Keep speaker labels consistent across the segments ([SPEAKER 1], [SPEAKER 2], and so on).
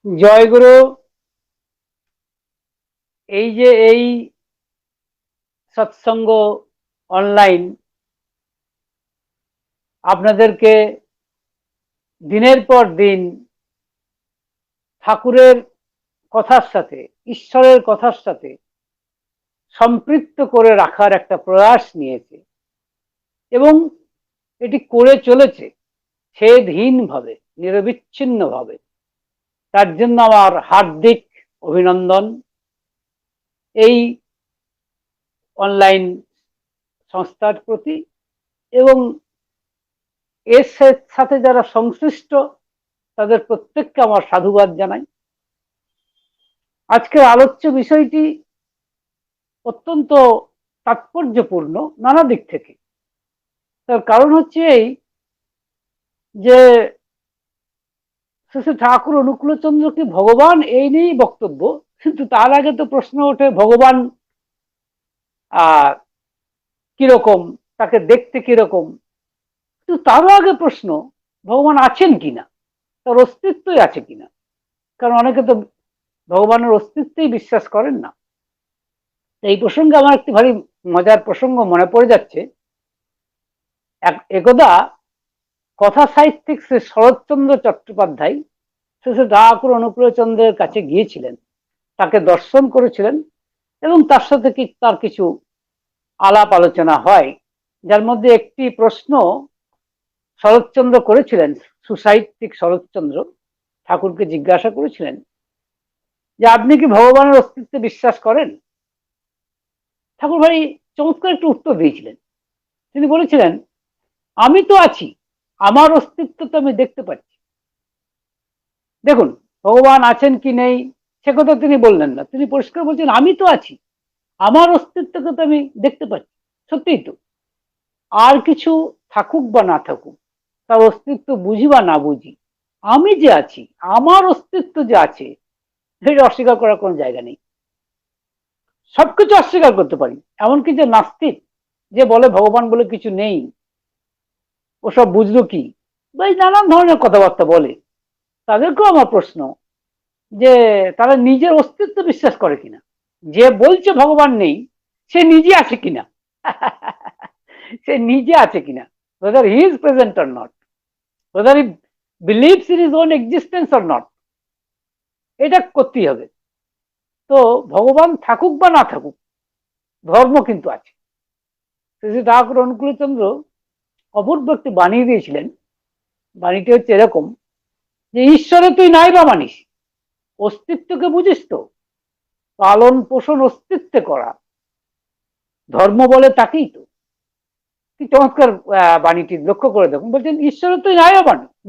[SPEAKER 1] জয়গুরু। এই সৎসঙ্গ অনলাইন আপনাদেরকে দিনের পর দিন ঠাকুরের কথার সাথে, ঈশ্বরের কথার সাথে সম্পৃক্ত করে রাখার একটা প্রয়াস নিয়েছে এবং এটি করে চলেছে ছেদহীনভাবে, নিরবিচ্ছিন্নভাবে। তার জন্য আমার হার্দিক অভিনন্দন। এই অনলাইন সংস্থার প্রতি এবং এর সাথে যারা সংশ্লিষ্ট তাদের প্রত্যেককে আমার সাধুবাদ জানাই। আজকের আলোচ্য বিষয়টি অত্যন্ত তাৎপর্যপূর্ণ নানা দিক থেকে। তার কারণ হচ্ছে এই যে শ্রী ঠাকুর অনুকূলচন্দ্র কি ভগবান, এই নিয়েই বক্তব্য। কিন্তু তার আগে তো প্রশ্ন ওঠে ভগবান কিরকম, তাকে দেখতে কিরকম। কিন্তু তারও আগে প্রশ্ন ভগবান আছেন কিনা, তার অস্তিত্বই আছে কিনা। কারণ অনেকে তো ভগবানের অস্তিত্বেই বিশ্বাস করেন না। এই প্রসঙ্গে আমার একটি ভারী মজার প্রসঙ্গ মনে পড়ে যাচ্ছে। একদা কথা সাহিত্যিক শ্রী শরৎচন্দ্র চট্টোপাধ্যায় শ্রী ঠাকুর অনুকূলচন্দ্রের কাছে গিয়েছিলেন, তাকে দর্শন করেছিলেন এবং তার সাথে তার কিছু আলাপ আলোচনা হয়, যার মধ্যে একটি প্রশ্ন শরৎচন্দ্র করেছিলেন। সুসাহিত্যিক শরৎচন্দ্র ঠাকুরকে জিজ্ঞাসা করেছিলেন যে আপনি কি ভগবানের অস্তিত্বে বিশ্বাস করেন? ঠাকুর ভাই চমৎকার একটু উত্তর দিয়েছিলেন। তিনি বলেছিলেন, আমি তো আছি, আমার অস্তিত্ব তো আমি দেখতে পাচ্ছি। দেখুন, ভগবান আছেন কি নেই সে কথা তিনি বললেন না, তিনি পরিষ্কার বলছেন আমি তো আছি, আমার অস্তিত্বকে তো আমি দেখতে পাচ্ছি। সত্যিই তো, আর কিছু থাকুক বা না থাকুক, তার অস্তিত্ব বুঝি বা না বুঝি, আমি যে আছি, আমার অস্তিত্ব যে আছে, সেটা অস্বীকার করার কোনো জায়গা নেই। সবকিছু অস্বীকার করতে পারি। এমনকি যে নাস্তিক, যে বলে ভগবান বলে কিছু নেই, ওসব বুঝলো কি, বা এই নানান ধরনের কথাবার্তা বলে, তাদেরকেও আমার প্রশ্ন যে তারা নিজের অস্তিত্ব বিশ্বাস করে কিনা। যে বলছে ভগবান নেই, সে নিজে আছে কিনা সে নিজে আছে কিনা, whether he is present or not, whether he believes in his own existence or not, এটা করতেই হবে। তো ভগবান থাকুক বা না থাকুক, ধর্ম কিন্তু আছে। শ্রী ঠাকুর অনুকূলচন্দ্র অপূর্ব একটি বাণী দিয়েছিলেন। বাণীটি হচ্ছে এরকম যে ঈশ্বরে তুই নাই বা মানিস, অস্তিত্বকে বুঝিস তো, পালন পোষণ অস্তিত্বে করা, ধর্ম বলে তাকেই তো। কি চমৎকার বাণীটি লক্ষ্য করে দেখুন। বলছেন ঈশ্বরে তুই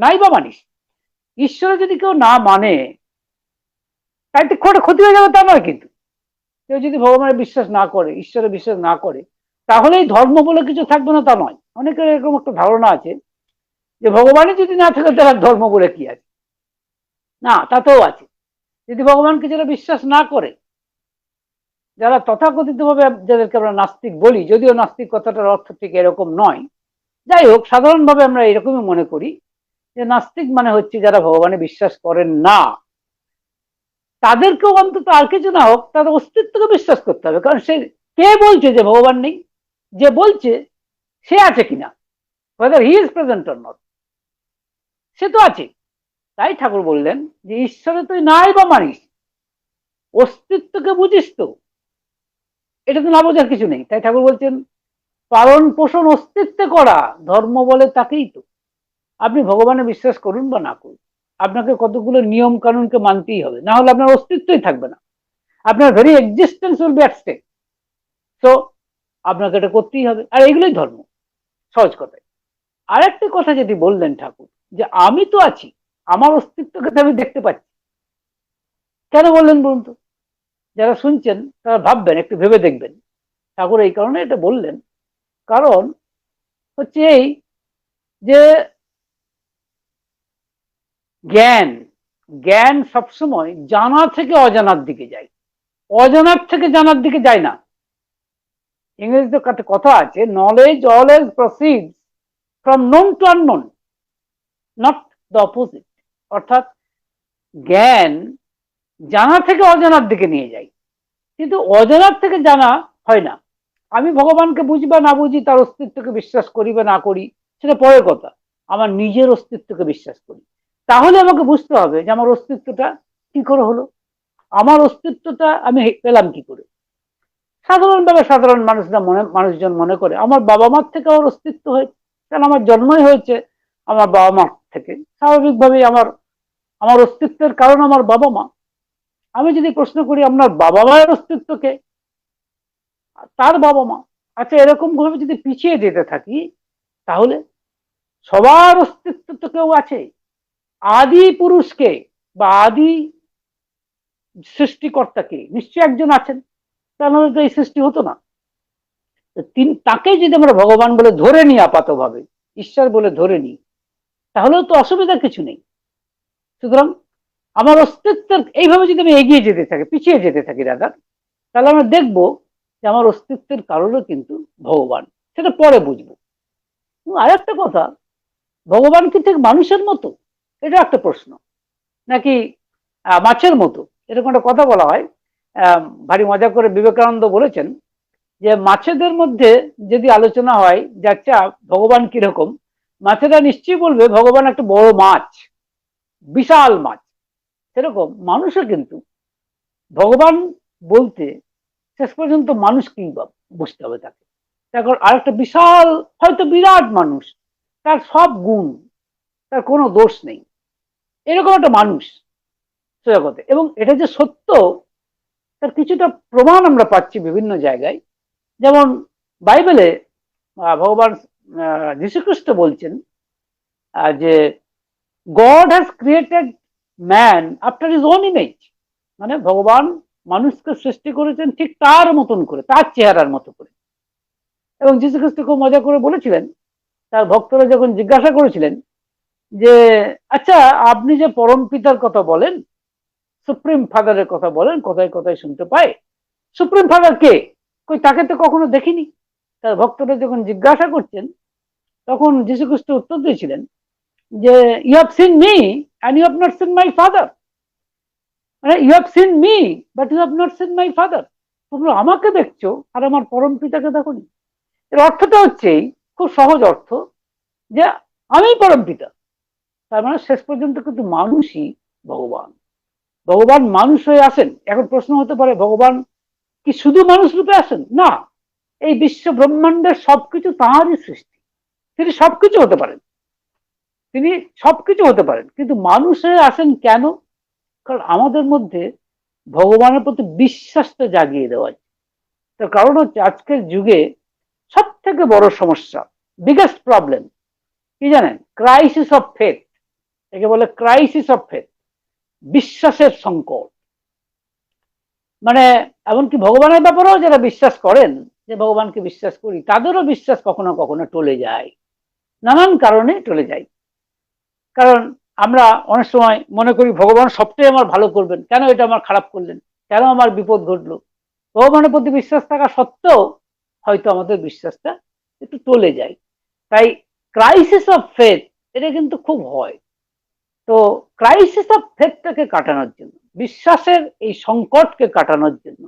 [SPEAKER 1] নাই বা মানিস। ঈশ্বরে যদি কেউ না মানে, তাই তো ক্ষতি হয়ে যাবে তা নয়। কিন্তু কেউ যদি ভগবানের বিশ্বাস না করে, ঈশ্বরে বিশ্বাস না করে, তাহলেই ধর্ম বলে কিছু থাকবে না তা নয়। অনেকের এরকম একটা ধারণা আছে যে ভগবানই যদি না থাকে তাহলে ধর্ম বলে কি আছে। না, তাতেও আছে। যদি ভগবানকে যারা বিশ্বাস না করে, যারা তথাকথিত ভাবে যাদেরকে আমরা নাস্তিক বলি, যদিও নাস্তিক কথাটার অর্থ ঠিক এরকম নয়, যাই হোক, সাধারণভাবে আমরা এরকমই মনে করি যে নাস্তিক মানে হচ্ছে যারা ভগবানে বিশ্বাস করেন না। তাদেরকেও অন্তত আর কিছু না হোক, তাদের অস্তিত্বকে বিশ্বাস করতে হবে। কারণ সে কে বলছে যে ভগবান নেই? যে বলছে সে আছে কিনা, whether he is present or not, সে তো আছে। তাই ঠাকুর বললেন যে ঈশ্বরে তুই নাই বা মানিস, অস্তিত্বকে বুঝিস তো। এটা তো না বোঝার কিছু নেই। তাই ঠাকুর বলছেন পালন পোষণ অস্তিত্বে করা, ধর্ম বলে তাকেই তো। আপনি ভগবানে বিশ্বাস করুন বা না করুন, আপনাকে কতগুলো নিয়ম কানুনকে মানতেই হবে, না হলে আপনার অস্তিত্বই থাকবে না। আপনার very existence will be at stake. তো আপনাকে এটা করতেই হবে, আর এইগুলোই ধর্ম, সহজ কথায়। আরেকটি কথা যেটি বললেন ঠাকুর, যে আমি তো আছি, আমার অস্তিত্বকে তো আমি দেখতে পাচ্ছি। কেন বললেন বলুন তো? যারা শুনছেন তারা ভাববেন, একটু ভেবে দেখবেন ঠাকুর এই কারণে এটা বললেন। কারণ হচ্ছে এই যে জ্ঞান, জ্ঞান সবসময় জানা থেকে অজানার দিকে যায়, অজানার থেকে জানার দিকে যায় না। ইংরেজিতে কথা আছে, knowledge always proceeds from known to unknown, not the opposite. অর্থাৎ জ্ঞান জানা থেকে অজানার দিকে নিয়ে যায়, কিন্তু অজানার থেকে জানা হয় না। আমি ভগবানকে বুঝি বা না বুঝি, তার অস্তিত্বকে বিশ্বাস করি বা না করি, সেটা পরের কথা। আমার নিজের অস্তিত্বকে বিশ্বাস করি। তাহলে আমাকে বুঝতে হবে যে আমার অস্তিত্বটা কি করে হলো, আমার অস্তিত্বটা আমি পেলাম কি করে। সাধারণভাবে সাধারণ মানুষজন মনে করে আমার বাবা মার থেকে আমার অস্তিত্ব হয়েছে, কারণ আমার জন্মই হয়েছে আমার বাবা মা থেকে। স্বাভাবিকভাবেই আমার আমার অস্তিত্বের কারণ আমার বাবা মা। আমি যদি প্রশ্ন করি আপনার বাবা মায়ের অস্তিত্বকে, তার বাবা মা। আচ্ছা, এরকম ভাবে যদি পিছিয়ে যেতে থাকি, তাহলে সবার অস্তিত্ব তো কেউ আছে। আদি পুরুষকে বা আদি সৃষ্টিকর্তাকে নিশ্চয়ই একজন আছেন, তাহলে তো এই সৃষ্টি হতো না। তাকে যদি আমরা ভগবান বলে ধরে নিই, আপাত ভাবে ঈশ্বর বলে ধরে নিই, তাহলেও তো অসুবিধার কিছু নেই। সুতরাং আমার অস্তিত্বের এইভাবে যদি আমি এগিয়ে যেতে থাকি, পিছিয়ে যেতে থাকি দাদা, তাহলে আমরা দেখবো যে আমার অস্তিত্বের কারণও কিন্তু ভগবান। সেটা পরে বুঝবো। আর একটা কথা, ভগবান কি ঠিক মানুষের মতো? এটা একটা প্রশ্ন। নাকি মাছের মতো? এরকম একটা কথা বলা হয়। ভারী মজা করে বিবেকানন্দ বলেছেন যে মাছেদের মধ্যে যদি আলোচনা হয় যে আচ্ছা ভগবান কিরকম, মাছেরা নিশ্চয়ই বলবে ভগবান একটা বড় মাছ, বিশাল মাছ। সেরকম মানুষও কিন্তু ভগবান বলতে শেষ পর্যন্ত মানুষকেই বুঝতে হবে তাকে। তারপর আরেকটা বিশাল, হয়তো বিরাট মানুষ, তার সব গুণ, তার কোনো দোষ নেই, এরকম একটা মানুষ জগতে। এবং এটা যে সত্য, তার কিছুটা প্রমাণ আমরা পাচ্ছি বিভিন্ন জায়গায়। যেমন বাইবেলে ভগবান যীশুখ্রিস্ট বলছেন যে god has created man after his own image. মানে ভগবান মানুষকে সৃষ্টি করেছেন ঠিক তার মতন করে, তার চেহারার মতো করে। এবং যীশুখ্রিস্ট খুব মজা করে বলেছিলেন, তার ভক্তরা যখন জিজ্ঞাসা করেছিলেন যে আচ্ছা আপনি যে পরম পিতার কথা বলেন, সুপ্রিম ফাদারের কথা বলেন, কোথায় কোথায় শুনতে পাই, সুপ্রিম ফাদার কে? কই তাকে তো কখনো দেখিনি। তার ভক্তরা যখন জিজ্ঞাসা করছেন, তখন যীশুখ্রিস্ট উত্তর দিয়েছিলেন যে you have seen me and you have not seen my father. মানে you have seen me but you have not seen my father. তোমরা আমাকে দেখছো আর আমার পরম পিতাকে দেখোনি। এর অর্থটা হচ্ছে খুব সহজ অর্থ, যে আমি পরম পিতা। তার মানে শেষ পর্যন্ত কিন্তু মানুষই ভগবান। ভগবান মানুষ হয়ে আসেন। এখন প্রশ্ন হতে পারে ভগবান কি শুধু মানুষ রূপে আসেন? না, এই বিশ্ব ব্রহ্মাণ্ডের সবকিছু তাঁরই সৃষ্টি। তিনি সবকিছু হতে পারেন, তিনি সবকিছু হতে পারেন, কিন্তু মানুষ হয়ে আসেন কেন? কারণ আমাদের মধ্যে ভগবানের প্রতি বিশ্বাসটা জাগিয়ে দেওয়া। তার কারণ হচ্ছে আজকের যুগে সব থেকে বড় সমস্যা, বিগেস্ট প্রবলেম কি জানেন? Crisis of faith. একে বলে ক্রাইসিস অফ ফেথ, বিশ্বাসের সংকট। মানে এমনকি ভগবানের ব্যাপারেও যারা বিশ্বাস করেন, যে ভগবানকে বিশ্বাস করি, তাদেরও বিশ্বাস কখনো কখনো টলে যায়, নানান কারণে টলে যায়। কারণ আমরা অনেক সময় মনে করি ভগবান সবটাই আমার ভালো করবেন, কেন এটা আমার খারাপ করলেন, কেন আমার বিপদ ঘটলো। ভগবানের প্রতি বিশ্বাস থাকা সত্ত্বেও হয়তো আমাদের বিশ্বাসটা একটু টলে যায়। তাই ক্রাইসিস অফ ফেথ এটা কিন্তু খুব হয়। তো ক্রাইসিস অফ ফেথটাকে কাটানোর জন্য, বিশ্বাসের এই সংকটকে কাটানোর জন্য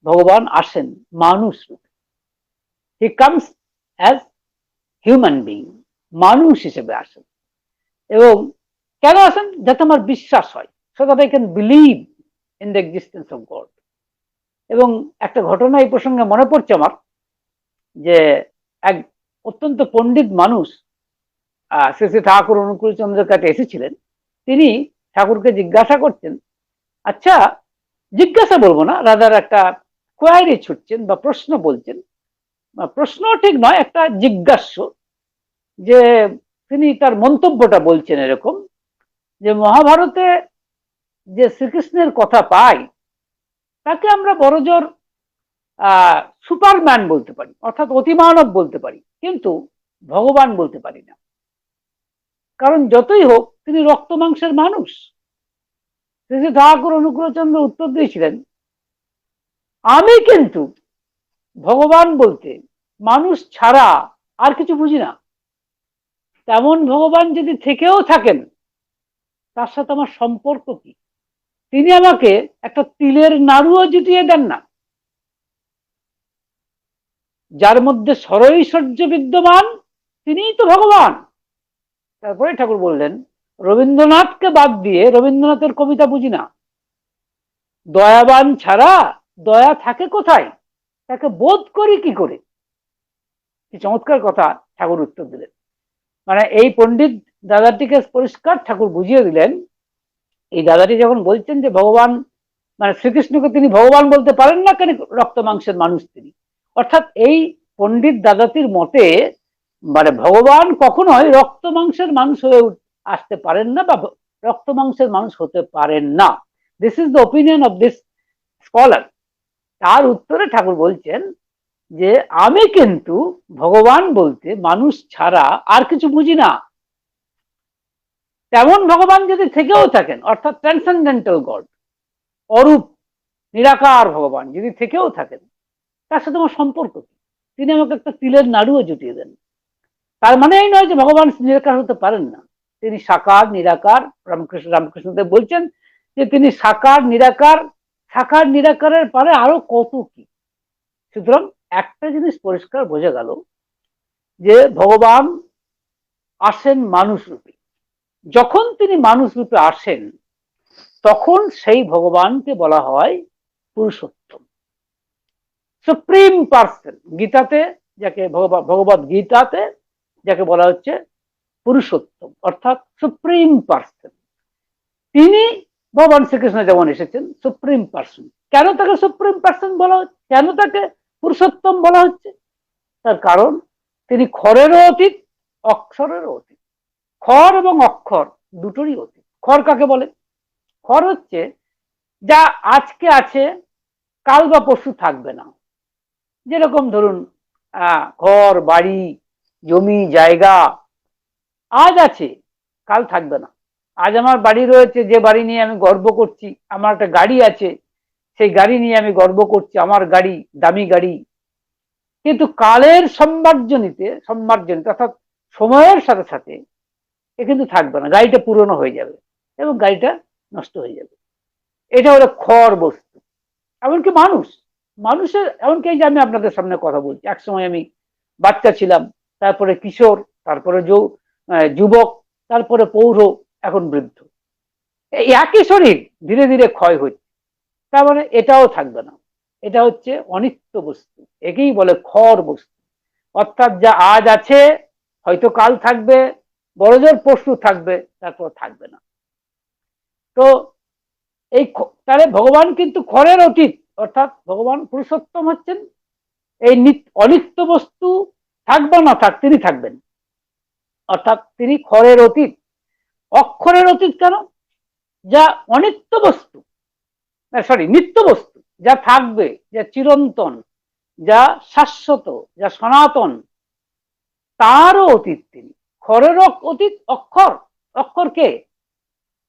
[SPEAKER 1] ভগবান আসেন মানুষ রূপে। He comes as human being, মানুষ হিসেবে আসেন। এবং কেন আসেন? যাতে আমার বিশ্বাস হয়, so that I can believe in the existence of god. এবং একটা ঘটনা এই প্রসঙ্গে মনে পড়ছে আমার, যে এক অত্যন্ত পণ্ডিত মানুষ শ্রী শ্রী ঠাকুর অনুকূল চন্দ্রের কাছে এসেছিলেন। তিনি ঠাকুরকে জিজ্ঞাসা করছেন, আচ্ছা, জিজ্ঞাসা বলবো না, রাদার একটা কোয়ারি ছুটছেন বা প্রশ্ন বলছেন, প্রশ্ন ঠিক নয়, একটা জিজ্ঞাস্য। যে তিনি তার মন্তব্যটা বলছেন এরকম, যে মহাভারতে যে শ্রীকৃষ্ণের কথা পাই, তাকে আমরা বড়জোর সুপারম্যান বলতে পারি, অর্থাৎ অতিমানব বলতে পারি, কিন্তু ভগবান বলতে পারি না। কারণ যতই হোক তিনি রক্ত মাংসের মানুষ। শ্রী ঠাকুর অনুকূলচন্দ্র উত্তর দিয়েছিলেন, আমি কিন্তু ভগবান বলতে মানুষ ছাড়া আর কিছু বুঝি না। তেমন ভগবান যদি থেকেও থাকেন, তার সাথে আমার সম্পর্ক কি? তিনি আমাকে একটা তিলের নাড়ুও জুটিয়ে দেন না। যার মধ্যে সরৈশ্বর্য বিদ্যমান তিনিই তো ভগবান। তারপরে ঠাকুর বললেন, রবীন্দ্রনাথকে বাদ দিয়ে রবীন্দ্রনাথের কবিতা বুঝি না। দয়াবান ছাড়া দয়া থাকে কোথায়, তাকে বোধ করি কি করে? কি চমৎকার কথা ঠাকুর উত্তর দিলেন। মানে এই পণ্ডিত দাদাটিকে পরিষ্কার ঠাকুর বুঝিয়ে দিলেন। এই দাদাটি যখন বলছেন যে ভগবান, মানে শ্রীকৃষ্ণকে তিনি ভগবান বলতে পারেন না, কেন রক্ত মাংসের মানুষ তিনি। অর্থাৎ এই পণ্ডিত দাদাটির মতে মানে ভগবান কখনোই রক্ত মাংসের মানুষ হয়ে আসতে পারেন না, বা রক্ত মাংসের মানুষ হতে পারেন না। This is the opinion of this scholar. তার উত্তরে ঠাকুর বলছেন যে আমি কিন্তু ভগবান বলতে মানুষ ছাড়া আর কিছু বুঝি না। তেমন ভগবান যদি থেকেও থাকেন, অর্থাৎ ট্রান্সেন্ডেন্টাল গড, অরূপ নিরাকার ভগবান যদি থেকেও থাকেন, তার সাথে আমার সম্পর্ক কি? তিনি আমাকে একটা তিলের নাড়ুও জুটিয়ে দেন। তার মানে এই নয় যে ভগবান নিরাকার হতে পারেন না। তিনি সাকার নিরাকার। রামকৃষ্ণদেব বলছেন যে তিনি সাকার নিরাকার, সাকার নিরাকারের পরে আরো কত কি। সুতরাং একটা জিনিস পরিষ্কার বোঝা গেল যে ভগবান আসেন মানুষ রূপে। যখন তিনি মানুষ রূপে আসেন তখন সেই ভগবানকে বলা হয় পুরুষোত্তম, সুপ্রিম পার্সন। গীতাতে যাকে ভগবত গীতাতে যাকে বলা হচ্ছে পুরুষোত্তম, অর্থাৎ সুপ্রিম পার্সন। তিনি ভগবান শ্রীকৃষ্ণ যেমন এসেছেন সুপ্রিম পার্সন। কেন তাকে সুপ্রিম পার্সন বলা হচ্ছে, কেন তাকে পুরুষোত্তম বলা হচ্ছে? তার কারণ তিনি খরেরও অতীত, অক্ষরেরও অতীত। খর এবং অক্ষর দুটোরই অতীত। খর কাকে বলে? খর হচ্ছে যা আজকে আছে, কাল বা পরশু থাকবে না। যেরকম ধরুন ঘর বাড়ি জমি জায়গা আজ আছে, কাল থাকবে না। আজ আমার বাড়ি রয়েছে, যে বাড়ি নিয়ে আমি গর্ব করছি। আমার একটা গাড়ি আছে, সেই গাড়ি নিয়ে আমি গর্ব করছি, আমার গাড়ি, দামি গাড়ি। কিন্তু কালের সম্মার্জনিতে অর্থাৎ সময়ের সাথে সাথে এ কিন্তু থাকবে না। গাড়িটা পুরনো হয়ে যাবে এবং গাড়িটা নষ্ট হয়ে যাবে। এটা হলো খর বস্তু। এমনকি মানুষের, এমনকি এই যে আমি আপনাদের সামনে কথা বলছি, একসময় আমি বাচ্চা ছিলাম, তারপরে কিশোর, তারপরে যুবক, তারপরে পৌর, এখন বৃদ্ধ। এই একই শরীর ধীরে ধীরে ক্ষয় হচ্ছে। তার মানে এটাও থাকবে না। এটা হচ্ছে অনিত্য বস্তু, একেই বলে খর বস্তু। অর্থাৎ যা আজ আছে হয়তো কাল থাকবে, বড়জোর পরশু থাকবে, তারপর থাকবে না। তো এই তাহলে ভগবান কিন্তু খরের অতীত, অর্থাৎ ভগবান পুরুষোত্তম হচ্ছেন। এই অনিত্য বস্তু থাকবে না থাক, তিনি থাকবেন। অর্থাৎ তিনি খরের অতীত। অক্ষরের অতীত কেন? যা অনিত্য বস্তু, নিত্য বস্তু, যা থাকবে, যা চিরন্তন, যা শাশ্বত, যা সনাতন, তারও অতীত তিনি। খরেরও অতীত অক্ষর। অক্ষর কে?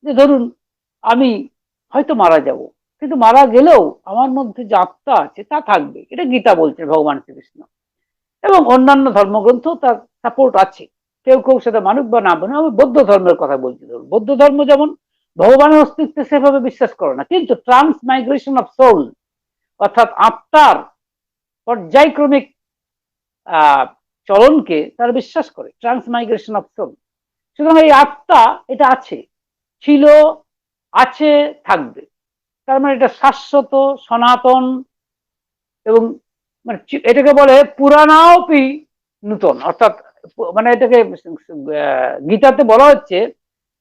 [SPEAKER 1] যে ধরুন আমি হয়তো মারা যাব, কিন্তু মারা গেলেও আমার মধ্যে যে আত্মা আছে তা থাকবে। এটা গীতা বলছে ভগবান শ্রীকৃষ্ণ, এবং অন্যান্য ধর্মগ্রন্থ তার সাপোর্ট আছে। কেউ কেউ সেটা মানুক বা না মানুক। আমি বৌদ্ধ ধর্মের কথা বলছি। ধরুন বৌদ্ধ ধর্ম যেমন ভগবানের অস্তিত্বে সেভাবে বিশ্বাস করে না, কিন্তু ট্রান্স মাইগ্রেশন অফ সোল, অর্থাৎ আত্মার পর্যায়ক্রমিক চলনকে তারা বিশ্বাস করে, ট্রান্স মাইগ্রেশন অফ সোল। সুতরাং এই আত্মা এটা আছে, ছিল, আছে, থাকবে। তার মানে এটা শাশ্বত, সনাতন, এবং মানে এটাকে বলে পুরাণাপি নূতন। অর্থাৎ মানে এটাকে গীতাতে বলা হচ্ছে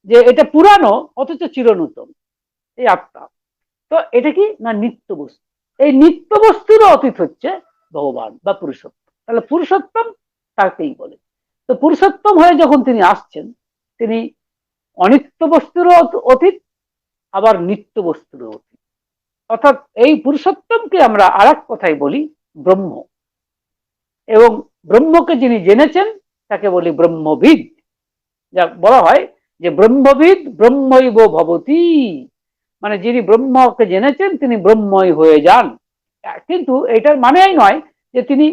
[SPEAKER 1] যে এটা পুরানো অথচ চিরনূতন, এই আত্মা। তো এটা কি না নিত্য বস্তু। এই নিত্য বস্তুরও অতীত হচ্ছে ভগবান বা পুরুষোত্তম। তাহলে পুরুষোত্তম তাকেই বলে। তো পুরুষোত্তম হয়ে যখন তিনি আসছেন, তিনি অনিত্য বস্তুরও অতীত, আবার নিত্য বস্তুরও অতীত। অর্থাৎ এই পুরুষোত্তমকে আমরা আর এক কথায় বলি ব্রহ্ম। এবং ব্রহ্মকে যিনি জেনেছেন তাকে বলি ব্রহ্মবিদ। যা বলা হয় যে ব্রহ্মবিদ ব্রহ্মৈব ভবতি, মানে যিনি ব্রহ্মকে জেনেছেন তিনি ব্রহ্মই হয়ে যান। কিন্তু এটার মানে এই নয় যে তিনি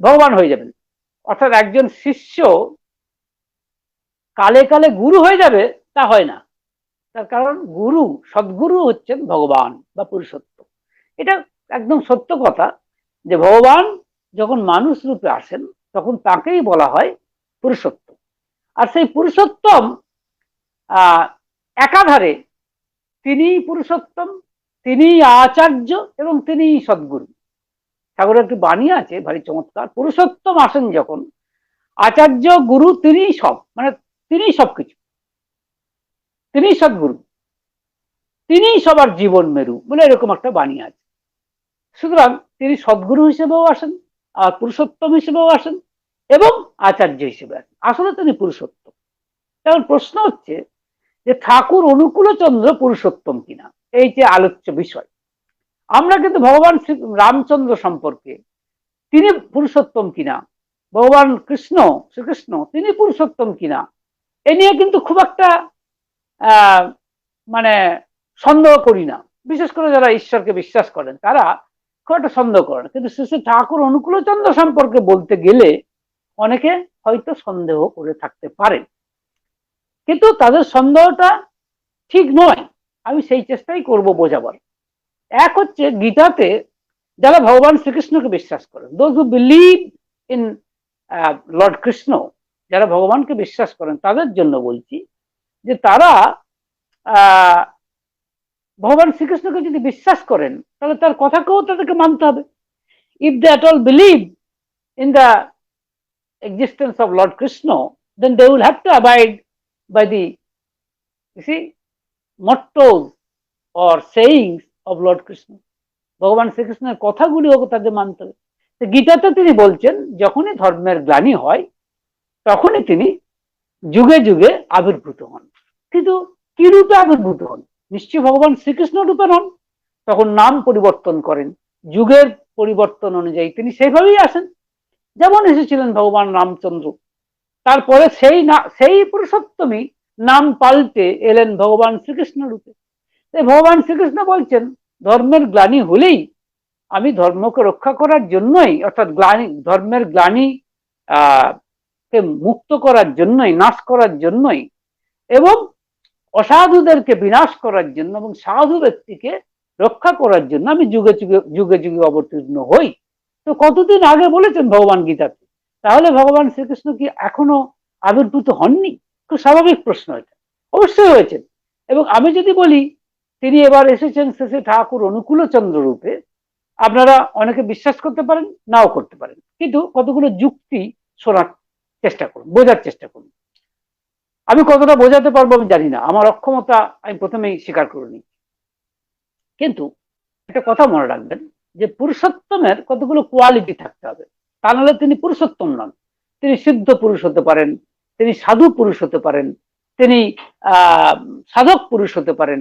[SPEAKER 1] ভগবান হয়ে যাবেন। অর্থাৎ একজন শিষ্য কালে কালে গুরু হয়ে যাবে তা হয় না। তার কারণ গুরু, সদ্গুরু হচ্ছেন ভগবান বা পুরুষোত্তম। এটা একদম সত্য কথা যে ভগবান যখন মানুষ রূপে আসেন তখন তাকেই বলা হয় পুরুষোত্তম। আর সেই পুরুষোত্তম একাধারে তিনিই পুরুষোত্তম, তিনিই আচার্য এবং তিনিই সদ্গুরু। ঠাকুরের একটি বাণী আছে ভারী চমৎকার, পুরুষোত্তম আসেন যখন, আচার্য গুরু তিনিই সব, মানে তিনিই সবকিছু, তিনিই সদ্গুরু, তিনিই সবার জীবন মেরু বলে এরকম একটা বাণী আছে। সুতরাং তিনি সদ্গুরু হিসেবেও আসেন, আর পুরুষোত্তম হিসেবেও আসেন এবং আচার্য হিসেবে আসেন। আসলে তিনি পুরুষোত্তম। এখন প্রশ্ন হচ্ছে যে ঠাকুর অনুকূলচন্দ্র পুরুষোত্তম কিনা, এই যে আলোচ্য বিষয়। আমরা কিন্তু ভগবান শ্রী রামচন্দ্র সম্পর্কে তিনি পুরুষোত্তম কিনা, ভগবান কৃষ্ণ, শ্রীকৃষ্ণ তিনি পুরুষোত্তম কিনা, এ নিয়ে কিন্তু খুব একটা মানে সন্দেহ করি না। বিশেষ করে যারা ঈশ্বরকে বিশ্বাস করেন তারা খুব একটা সন্দেহ করেন, কিন্তু শ্রী ঠাকুর অনুকূলচন্দ্র সম্পর্কে বলতে গেলে অনেকে হয়তো সন্দেহ করে থাকতে পারেন, কিন্তু তাদের সন্দেহটা ঠিক নয়। আমি সেই চেষ্টাই করব বোঝাবার। এক হচ্ছে গীতাতে যারা ভগবান শ্রীকৃষ্ণকে বিশ্বাস করেন, those who believe in Lord Krishna, যারা ভগবানকে বিশ্বাস করেন তাদের জন্য বলছি যে তারা ভগবান শ্রীকৃষ্ণকে যদি বিশ্বাস করেন তাহলে তার কথাকেও তাদেরকে মানতে হবে। If they at all believe in the existence of Lord Krishna, then they will have to abide by the, you see, mottos or sayings of Lord Krishna. ভগবান শ্রীকৃষ্ণের কথাগুলিও তাদের মানতে হবে। গীতাতে তিনি বলছেন যখনই ধর্মের গ্লানি হয় তখনই তিনি যুগে যুগে আবির্ভূত হন। কিন্তু কি রূপে আবির্ভূত হন? নিশ্চয়ই ভগবান শ্রীকৃষ্ণ রূপে নন। তখন নাম পরিবর্তন করেন, যুগের পরিবর্তন অনুযায়ী তিনি সেইভাবেই আসেন, যেমন এসেছিলেন ভগবান রামচন্দ্র। তারপরে সেই পুরুষোত্তমই নাম পাল্টে এলেন ভগবান শ্রীকৃষ্ণ রূপে। ভগবান শ্রীকৃষ্ণ বলছেন ধর্মের গ্লানি হলেই আমি ধর্মকে রক্ষা করার জন্যই, অর্থাৎ ধর্মের গ্লানি কে মুক্ত করার জন্যই, নাশ করার জন্যই, এবং অসাধুদেরকে বিনাশ করার জন্য এবং সাধু ব্যক্তিকে রক্ষা করার জন্য আমি যুগে যুগে যুগে যুগে অবতীর্ণ হই। তো কতদিন আগে বলেছেন ভগবান গীতাতে, তাহলে ভগবান শ্রীকৃষ্ণ কি এখনো আবির্ভূত হননি? খুব স্বাভাবিক প্রশ্ন এটা। অবশ্যই হয়েছেন। এবং আমি যদি বলি তিনি এবার এসেছেন শ্রী ঠাকুর অনুকূলচন্দ্র রূপে, আপনারা অনেকে বিশ্বাস করতে পারেন, নাও করতে পারেন, কিন্তু কতগুলো যুক্তি শোনার চেষ্টা করুন, বোঝার চেষ্টা করুন। আমি কতটা বোঝাতে পারবো আমি জানি না, আমার অক্ষমতা আমি প্রথমেই স্বীকার করে নিই। কিন্তু একটা কথা মনে রাখবেন যে পুরুষোত্তমের কতগুলো কোয়ালিটি থাকতে হবে, তা নাহলে তিনি পুরুষোত্তম নন। তিনি সিদ্ধ পুরুষ হতে পারেন, তিনি সাধু পুরুষ হতে পারেন, তিনি সাধক পুরুষ হতে পারেন,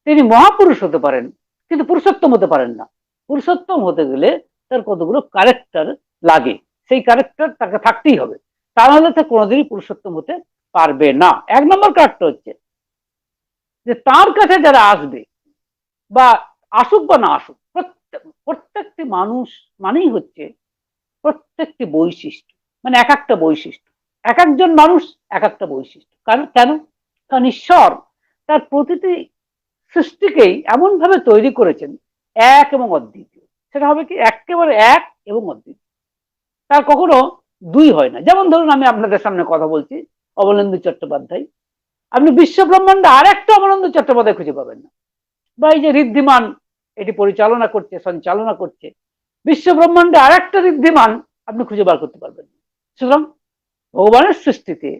[SPEAKER 1] তিনি মহাপুরুষ হতে পারেন, কিন্তু পুরুষোত্তম হতে পারেন না। পুরুষোত্তম হতে গেলে তার কতগুলো ক্যারেক্টার লাগে, সেই ক্যারেক্টার তাকে থাকতেই হবে, তা নাহলে সে কোনোদিনই পুরুষোত্তম হতে পারবে না। এক নম্বর ক্যারেক্টার হচ্ছে যে তার কাছে যারা আসবে বা আসুক বা না আসুক, প্রত্যেকটি মানুষ মানেই হচ্ছে প্রত্যেকটি বৈশিষ্ট্য, মানে এক একটা বৈশিষ্ট্য, এক একজন মানুষ এক একটা বৈশিষ্ট্য। কারণ কেন? কারণ ঈশ্বর তার প্রতিটি সৃষ্টিকেই এমন ভাবে তৈরি করেছেন এক এবং অদ্বিতীয়। সেটা হবে কি একেবারে এক এবং অদ্বিতীয়, তার কখনো দুই হয় না। যেমন ধরুন আমি আপনাদের সামনে কথা বলছি, অমলেন্দু চট্টোপাধ্যায়, আপনি বিশ্ব ব্রহ্মাণ্ডে আর একটা অমলেন্দু চট্টোপাধ্যায় খুঁজে পাবেন না। বা এই যে ঋদ্ধিমান এটি পরিচালনা করছে, সঞ্চালনা করছে, বিশ্ব ব্রহ্মাণ্ডে আর একটা ঋদ্ধিমান আপনি খুঁজে বার করতে পারবেন। সুতরাং ভগবানের সৃষ্টিতে,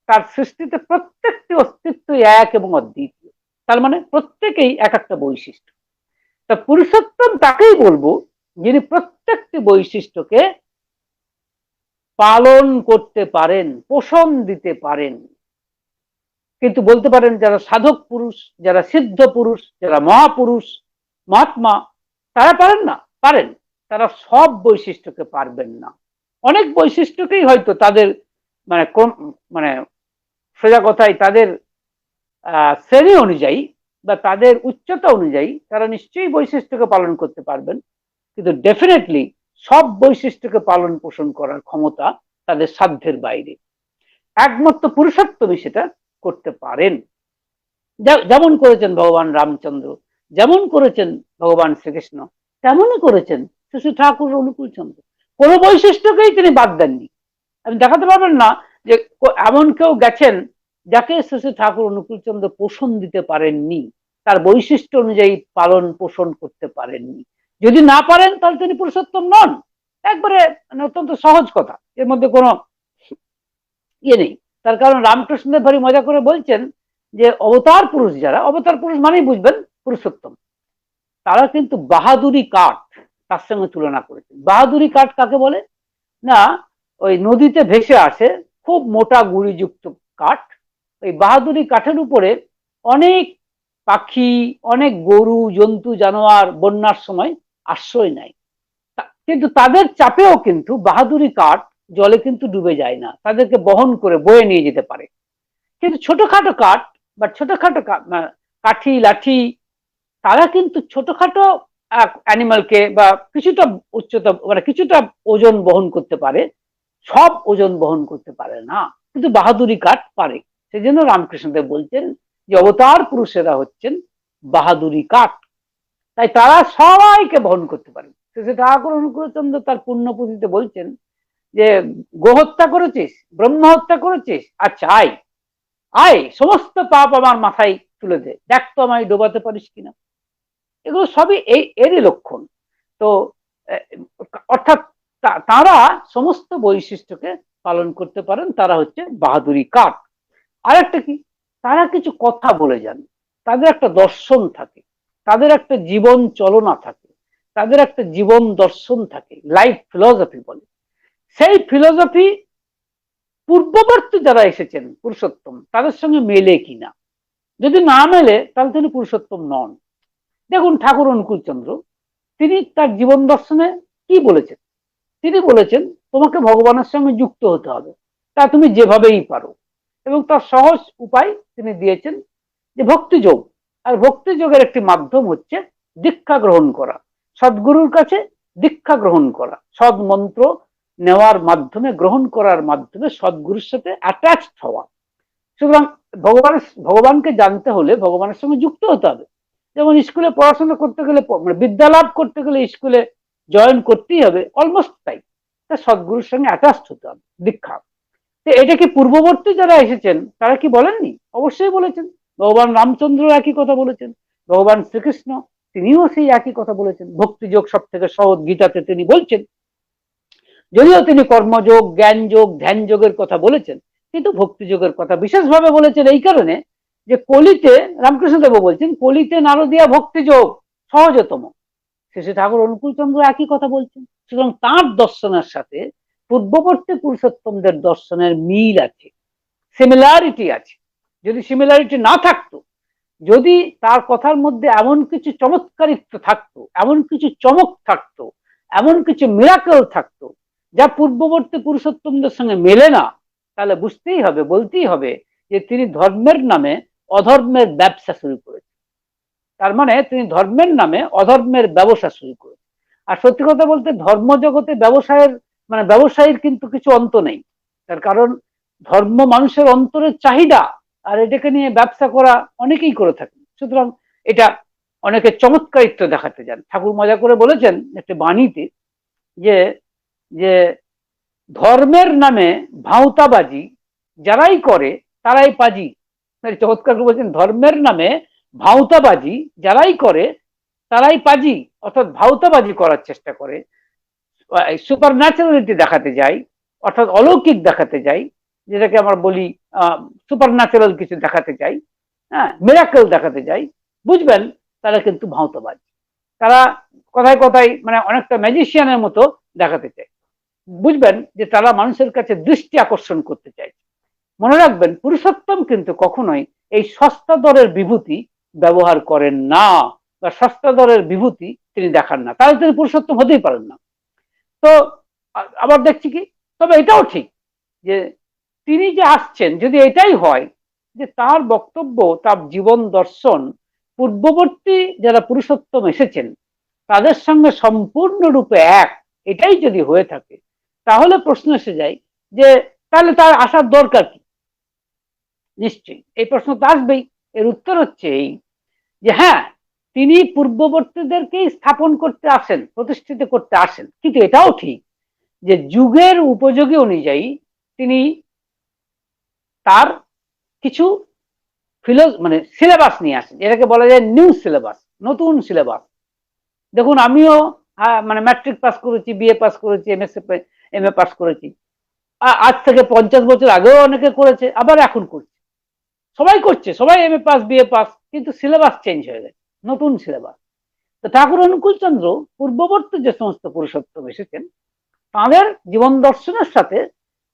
[SPEAKER 1] তার সৃষ্টিতে প্রত্যেকটি অস্তিত্ব এক এবং অদ্বিতীয়, তার মানে প্রত্যেকেই এক একটা বৈশিষ্ট্য। তা পুরুষোত্তম তাকেই বলবো যিনি প্রত্যেকটি বৈশিষ্ট্যকে পালন করতে পারেন, পোষণ দিতে পারেন। কিন্তু বলতে পারেন যারা সাধক পুরুষ, যারা সিদ্ধ পুরুষ, যারা মহাপুরুষ, মহাত্মা, তারা পারেন না? পারেন, তারা সব বৈশিষ্ট্যকে পারবেন না। অনেক বৈশিষ্ট্যকেই হয়তো তাদের মানে মানে সোজা কথায় তাদের শ্রেণী অনুযায়ী বা তাদের উচ্চতা অনুযায়ী তারা নিশ্চয়ই বৈশিষ্ট্যকে পালন করতে পারবেন, কিন্তু ডেফিনেটলি সব বৈশিষ্ট্যকে পালন পোষণ করার ক্ষমতা তাদের সাধ্যের বাইরে। একমাত্র পুরুষোত্তমই সেটা করতে পারেন। যেমন করেছেন ভগবান রামচন্দ্র, যেমন করেছেন ভগবান শ্রীকৃষ্ণ, তেমনই করেছেন শ্রী শ্রী ঠাকুর অনুকূল চন্দ্র। কোন বৈশিষ্ট্যকেই তিনি বাদ দেননি। আপনি দেখাতে পারবেন না যে এমন কেউ গেছেন যাকে শ্রী শ্রী ঠাকুর অনুকূল চন্দ্র পোষণ দিতে পারেননি, তার বৈশিষ্ট্য অনুযায়ী পালন পোষণ করতে পারেননি। যদি না পারেন তাহলে তিনি পুরুষোত্তম নন। একবারে অত্যন্ত সহজ কথা, এর মধ্যে কোনো ইয়ে নেই। তার কারণ রামকৃষ্ণদেব ভারী মজা করে বলছেন যে অবতার পুরুষ যারা, অবতার পুরুষ মানেই বুঝবেন পুরুষোত্তম, তারা কিন্তু বাহাদুরি কাঠ তার সঙ্গে তুলনা করেছেন। বাহাদুরি কাঠ কাকে বলে না, ওই নদীতে ভেসে আসে খুব মোটা গুড়িযুক্ত কাঠ, ওই বাহাদুরি কাঠের উপরে অনেক পাখি, অনেক গরু, জন্তু, জানোয়ার বন্যার সময় আশ্রয় নেয়, কিন্তু তাদের চাপেও কিন্তু বাহাদুরি কাঠ জলে কিন্তু ডুবে যায় না, তাদেরকে বহন করে বয়ে নিয়ে যেতে পারে। কিন্তু ছোটখাটো কাঠ বা ছোটখাটো কাঠি লাঠি, তারা কিন্তু ছোটখাটো অ্যানিমালকে বা কিছুটা উচ্চতা মানে কিছুটা ওজন বহন করতে পারে, সব ওজন বহন করতে পারে না, কিন্তু বাহাদুরি কাঠ পারে। সেই জন্য রামকৃষ্ণদেব বলছেন যে অবতার পুরুষেরা হচ্ছেন বাহাদুরি কাঠ, তাই তারা সবাইকে বহন করতে পারেন। ঠাকুর অনুকূলচন্দ্র তার পুণ্যপুঁথিতে বলছেন যে গোহত্যা করেছিস, ব্রহ্ম হত্যা করেছিস, আচ্ছা আয় আয় সমস্ত পাপ আমার মাথায় তুলে দে, দেখ তো আমায় ডোবাতে পারিস কিনা। এগুলো সবই এরই লক্ষণ। তো অর্থাৎ তারা সমস্ত বৈশিষ্ট্যকে পালন করতে পারেন, তারা হচ্ছে বাহাদুরি কাঠ। আরেকটা কি, তারা কিছু কথা বলে যান, তাদের একটা দর্শন থাকে, তাদের একটা জীবন চলনা থাকে, তাদের একটা জীবন দর্শন থাকে, লাইফ ফিলসফি বলে। সেই ফিলসফি পূর্ববর্তী যারা এসেছেন পুরুষোত্তম তাদের সঙ্গে মেলে কিনা, যদি না মেলে তাহলে তিনি পুরুষোত্তম নন। দেখুন ঠাকুর অনুকূলচন্দ্র তিনি তার জীবন দর্শনে কি বলেছেন, তিনি বলেছেন তোমাকে ভগবানের সঙ্গে যুক্ত হতে হবে, তা তুমি যেভাবেই পারো, এবং তার সহজ উপায় তিনি দিয়েছেন যে ভক্তিযোগ। আর ভক্তিযোগের একটি মাধ্যম হচ্ছে দীক্ষা গ্রহণ করা, সদ্গুরুর কাছে দীক্ষা গ্রহণ করা, সদ মন্ত্র নেওয়ার মাধ্যমে, গ্রহণ করার মাধ্যমে সদ্গুরুর সাথে অ্যাটাচড হওয়া। সুতরাং ভগবানকে জানতে হলে ভগবানের সঙ্গে যুক্ত হতে হবে। যেমন স্কুলে পড়াশোনা করতে গেলে, বিদ্যা লাভ করতে গেলে স্কুলে জয়েন করতেই হবে, অলমোস্ট তাই, সদ্গুরুর সঙ্গে অ্যাটাচড হতে হবে, দীক্ষা। এটা কি পূর্ববর্তী যারা এসেছেন তারা কি বলেননি? অবশ্যই বলেছেন। ভগবান রামচন্দ্র একই কথা বলেছেন, ভগবান শ্রীকৃষ্ণ তিনিও সেই একই কথা বলেছেন। ভক্তিযোগ সব থেকে সহজ, গীতাতে তিনি বলছেন, যদিও তিনি কর্মযোগ, জ্ঞান যোগ, ধ্যান যোগের কথা বলেছেন, কিন্তু ভক্তিযোগের কথা বিশেষভাবে বলেছেন এই কারণে যে কলিতে, রামকৃষ্ণদেব বলছেন কলিতে নারদিয়া ভক্তিযোগ সহজতম। শ্রী ঠাকুর অনুকূলচন্দ্র একই কথা বলছেন। সুতরাং তাঁর দর্শনের সাথে পূর্ববর্তী পুরুষোত্তমদের দর্শনের মিল আছে, সিমিলারিটি আছে। যদি সিমিলারিটি না থাকতো, যদি তার কথার মধ্যে এমন কিছু চমৎকারিত্ব থাকতো, এমন কিছু চমক থাকতো, এমন কিছু মিরাকেল থাকতো যা পূর্ববর্তী পুরুষোত্তমদের সঙ্গে মেলে না, তাহলে বুঝতেই হবে, বলতেই হবে যে তিনি ধর্মের নামে অধর্মের ব্যবসা শুরু করেছেন। তার মানে তিনি ধর্মের নামে অধর্মের ব্যবসা শুরু করেছেন। আর সত্যি কথা বলতে ধর্ম জগতে ব্যবসায়ের মানে ব্যবসায়ীর কিন্তু কিছু অন্ত নেই। তার কারণ ধর্ম মানুষের অন্তরের চাহিদা, আর এটাকে নিয়ে ব্যবসা করা অনেকেই করে থাকেন। সুতরাং এটা অনেকে চমৎকারিত্ব দেখাতে যান। ঠাকুর মজা করে বলেছেন একটা বাণীতে যে যে ধর্মের নামে ভাঁওতাবাজি যারাই করে তারাই পাজি। চমৎকার করে বলছেন ধর্মের নামে ভাঁওতাবাজি যারাই করে তারাই পাজি, অর্থাৎ ভাঁওতাবাজি করার চেষ্টা করে, সুপার ন্যাচারালিটি দেখাতে যায়, অর্থাৎ অলৌকিক দেখাতে যাই, যেটাকে আমরা বলি সুপার ন্যাচারাল কিছু দেখাতে চাই, হ্যাঁ, মিরাকেল দেখাতে যাই, বুঝবেন তারা কিন্তু ভাঁওতাবাজ। তারা কথায় কথায় মানে অনেকটা ম্যাজিশিয়ানের মতো দেখাতে চায়, বুঝবেন যে তারা মানুষের কাছে দৃষ্টি আকর্ষণ করতে চায়। মনে রাখবেন পুরুষোত্তম কিন্তু কখনোই এই সস্তা দরের বিভূতি ব্যবহার করেন না, বা সস্তা দরের বিভূতি তিনি দেখান না, তাহলে তিনি পুরুষোত্তম হতেই পারেন না। তো আবার দেখছি কি, তবে এটাও ঠিক যে তিনি যে আসছেন, যদি এটাই হয় যে তার বক্তব্য, তার জীবন দর্শন পূর্ববর্তী যারা পুরুষোত্তম এসেছেন তাদের সঙ্গে সম্পূর্ণরূপে এক, এটাই যদি হয়ে থাকে, তাহলে প্রশ্ন এসে যায় যে তাহলে তার আসার দরকার কি? নিশ্চয়ই এই প্রশ্ন তো আসবেই। এর উত্তর হচ্ছে এই যে হ্যাঁ, তিনি পূর্ববর্তীদেরকেই স্থাপন করতে আসেন, প্রতিষ্ঠিত করতে আসেন, কিন্তু এটাও ঠিক যে যুগের উপযোগী অনুযায়ী তিনি তার কিছু মানে সিলেবাস নিয়ে আসেন, এটাকে বলা যায় নিউ সিলেবাস, নতুন সিলেবাস। দেখুন আমিও মানে ম্যাট্রিক পাস করেছি, বিএ পাস করেছি, এমএ পাস করেছি। আজ থেকে 50 বছর আগেও অনেকে করেছে, আবার এখন করছে, সবাই করছে, সবাই এমএ পাস বিএ পাস, কিন্তু সিলেবাস চেঞ্জ হয়ে গেছে, নতুন সিলেবাস। তো ঠাকুর অনুকূল চন্দ্র পূর্ববর্তী যে সমস্ত পুরুষোত্তম এসেছেন তাদের জীবন দর্শনের সাথে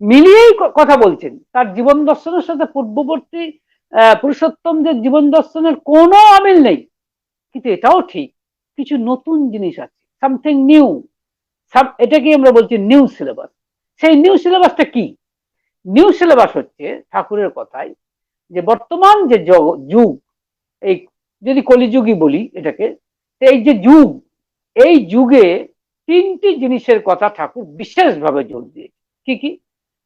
[SPEAKER 1] মিলিয়েই কথা বলছেন। তার জীবন দর্শনের সাথে পূর্ববর্তী পুরুষোত্তমদের জীবন দর্শনের কোনো অমিল নেই, কিন্তু এটাও ঠিক কিছু নতুন জিনিস আছে, সামথিং নিউ। এটাকে আমরা বলছি নিউ সিলেবাস। সেই নিউ সিলেবাসটা কি? নিউ সিলেবাস হচ্ছে ঠাকুরের কথায় যে বর্তমান যে যুগ, এই যদি কলিযুগই বলি এটাকে, এই যে যুগ, এই যুগে তিনটি জিনিসের কথা ঠাকুর বিশেষভাবে জোর দিয়েছে। কি কি?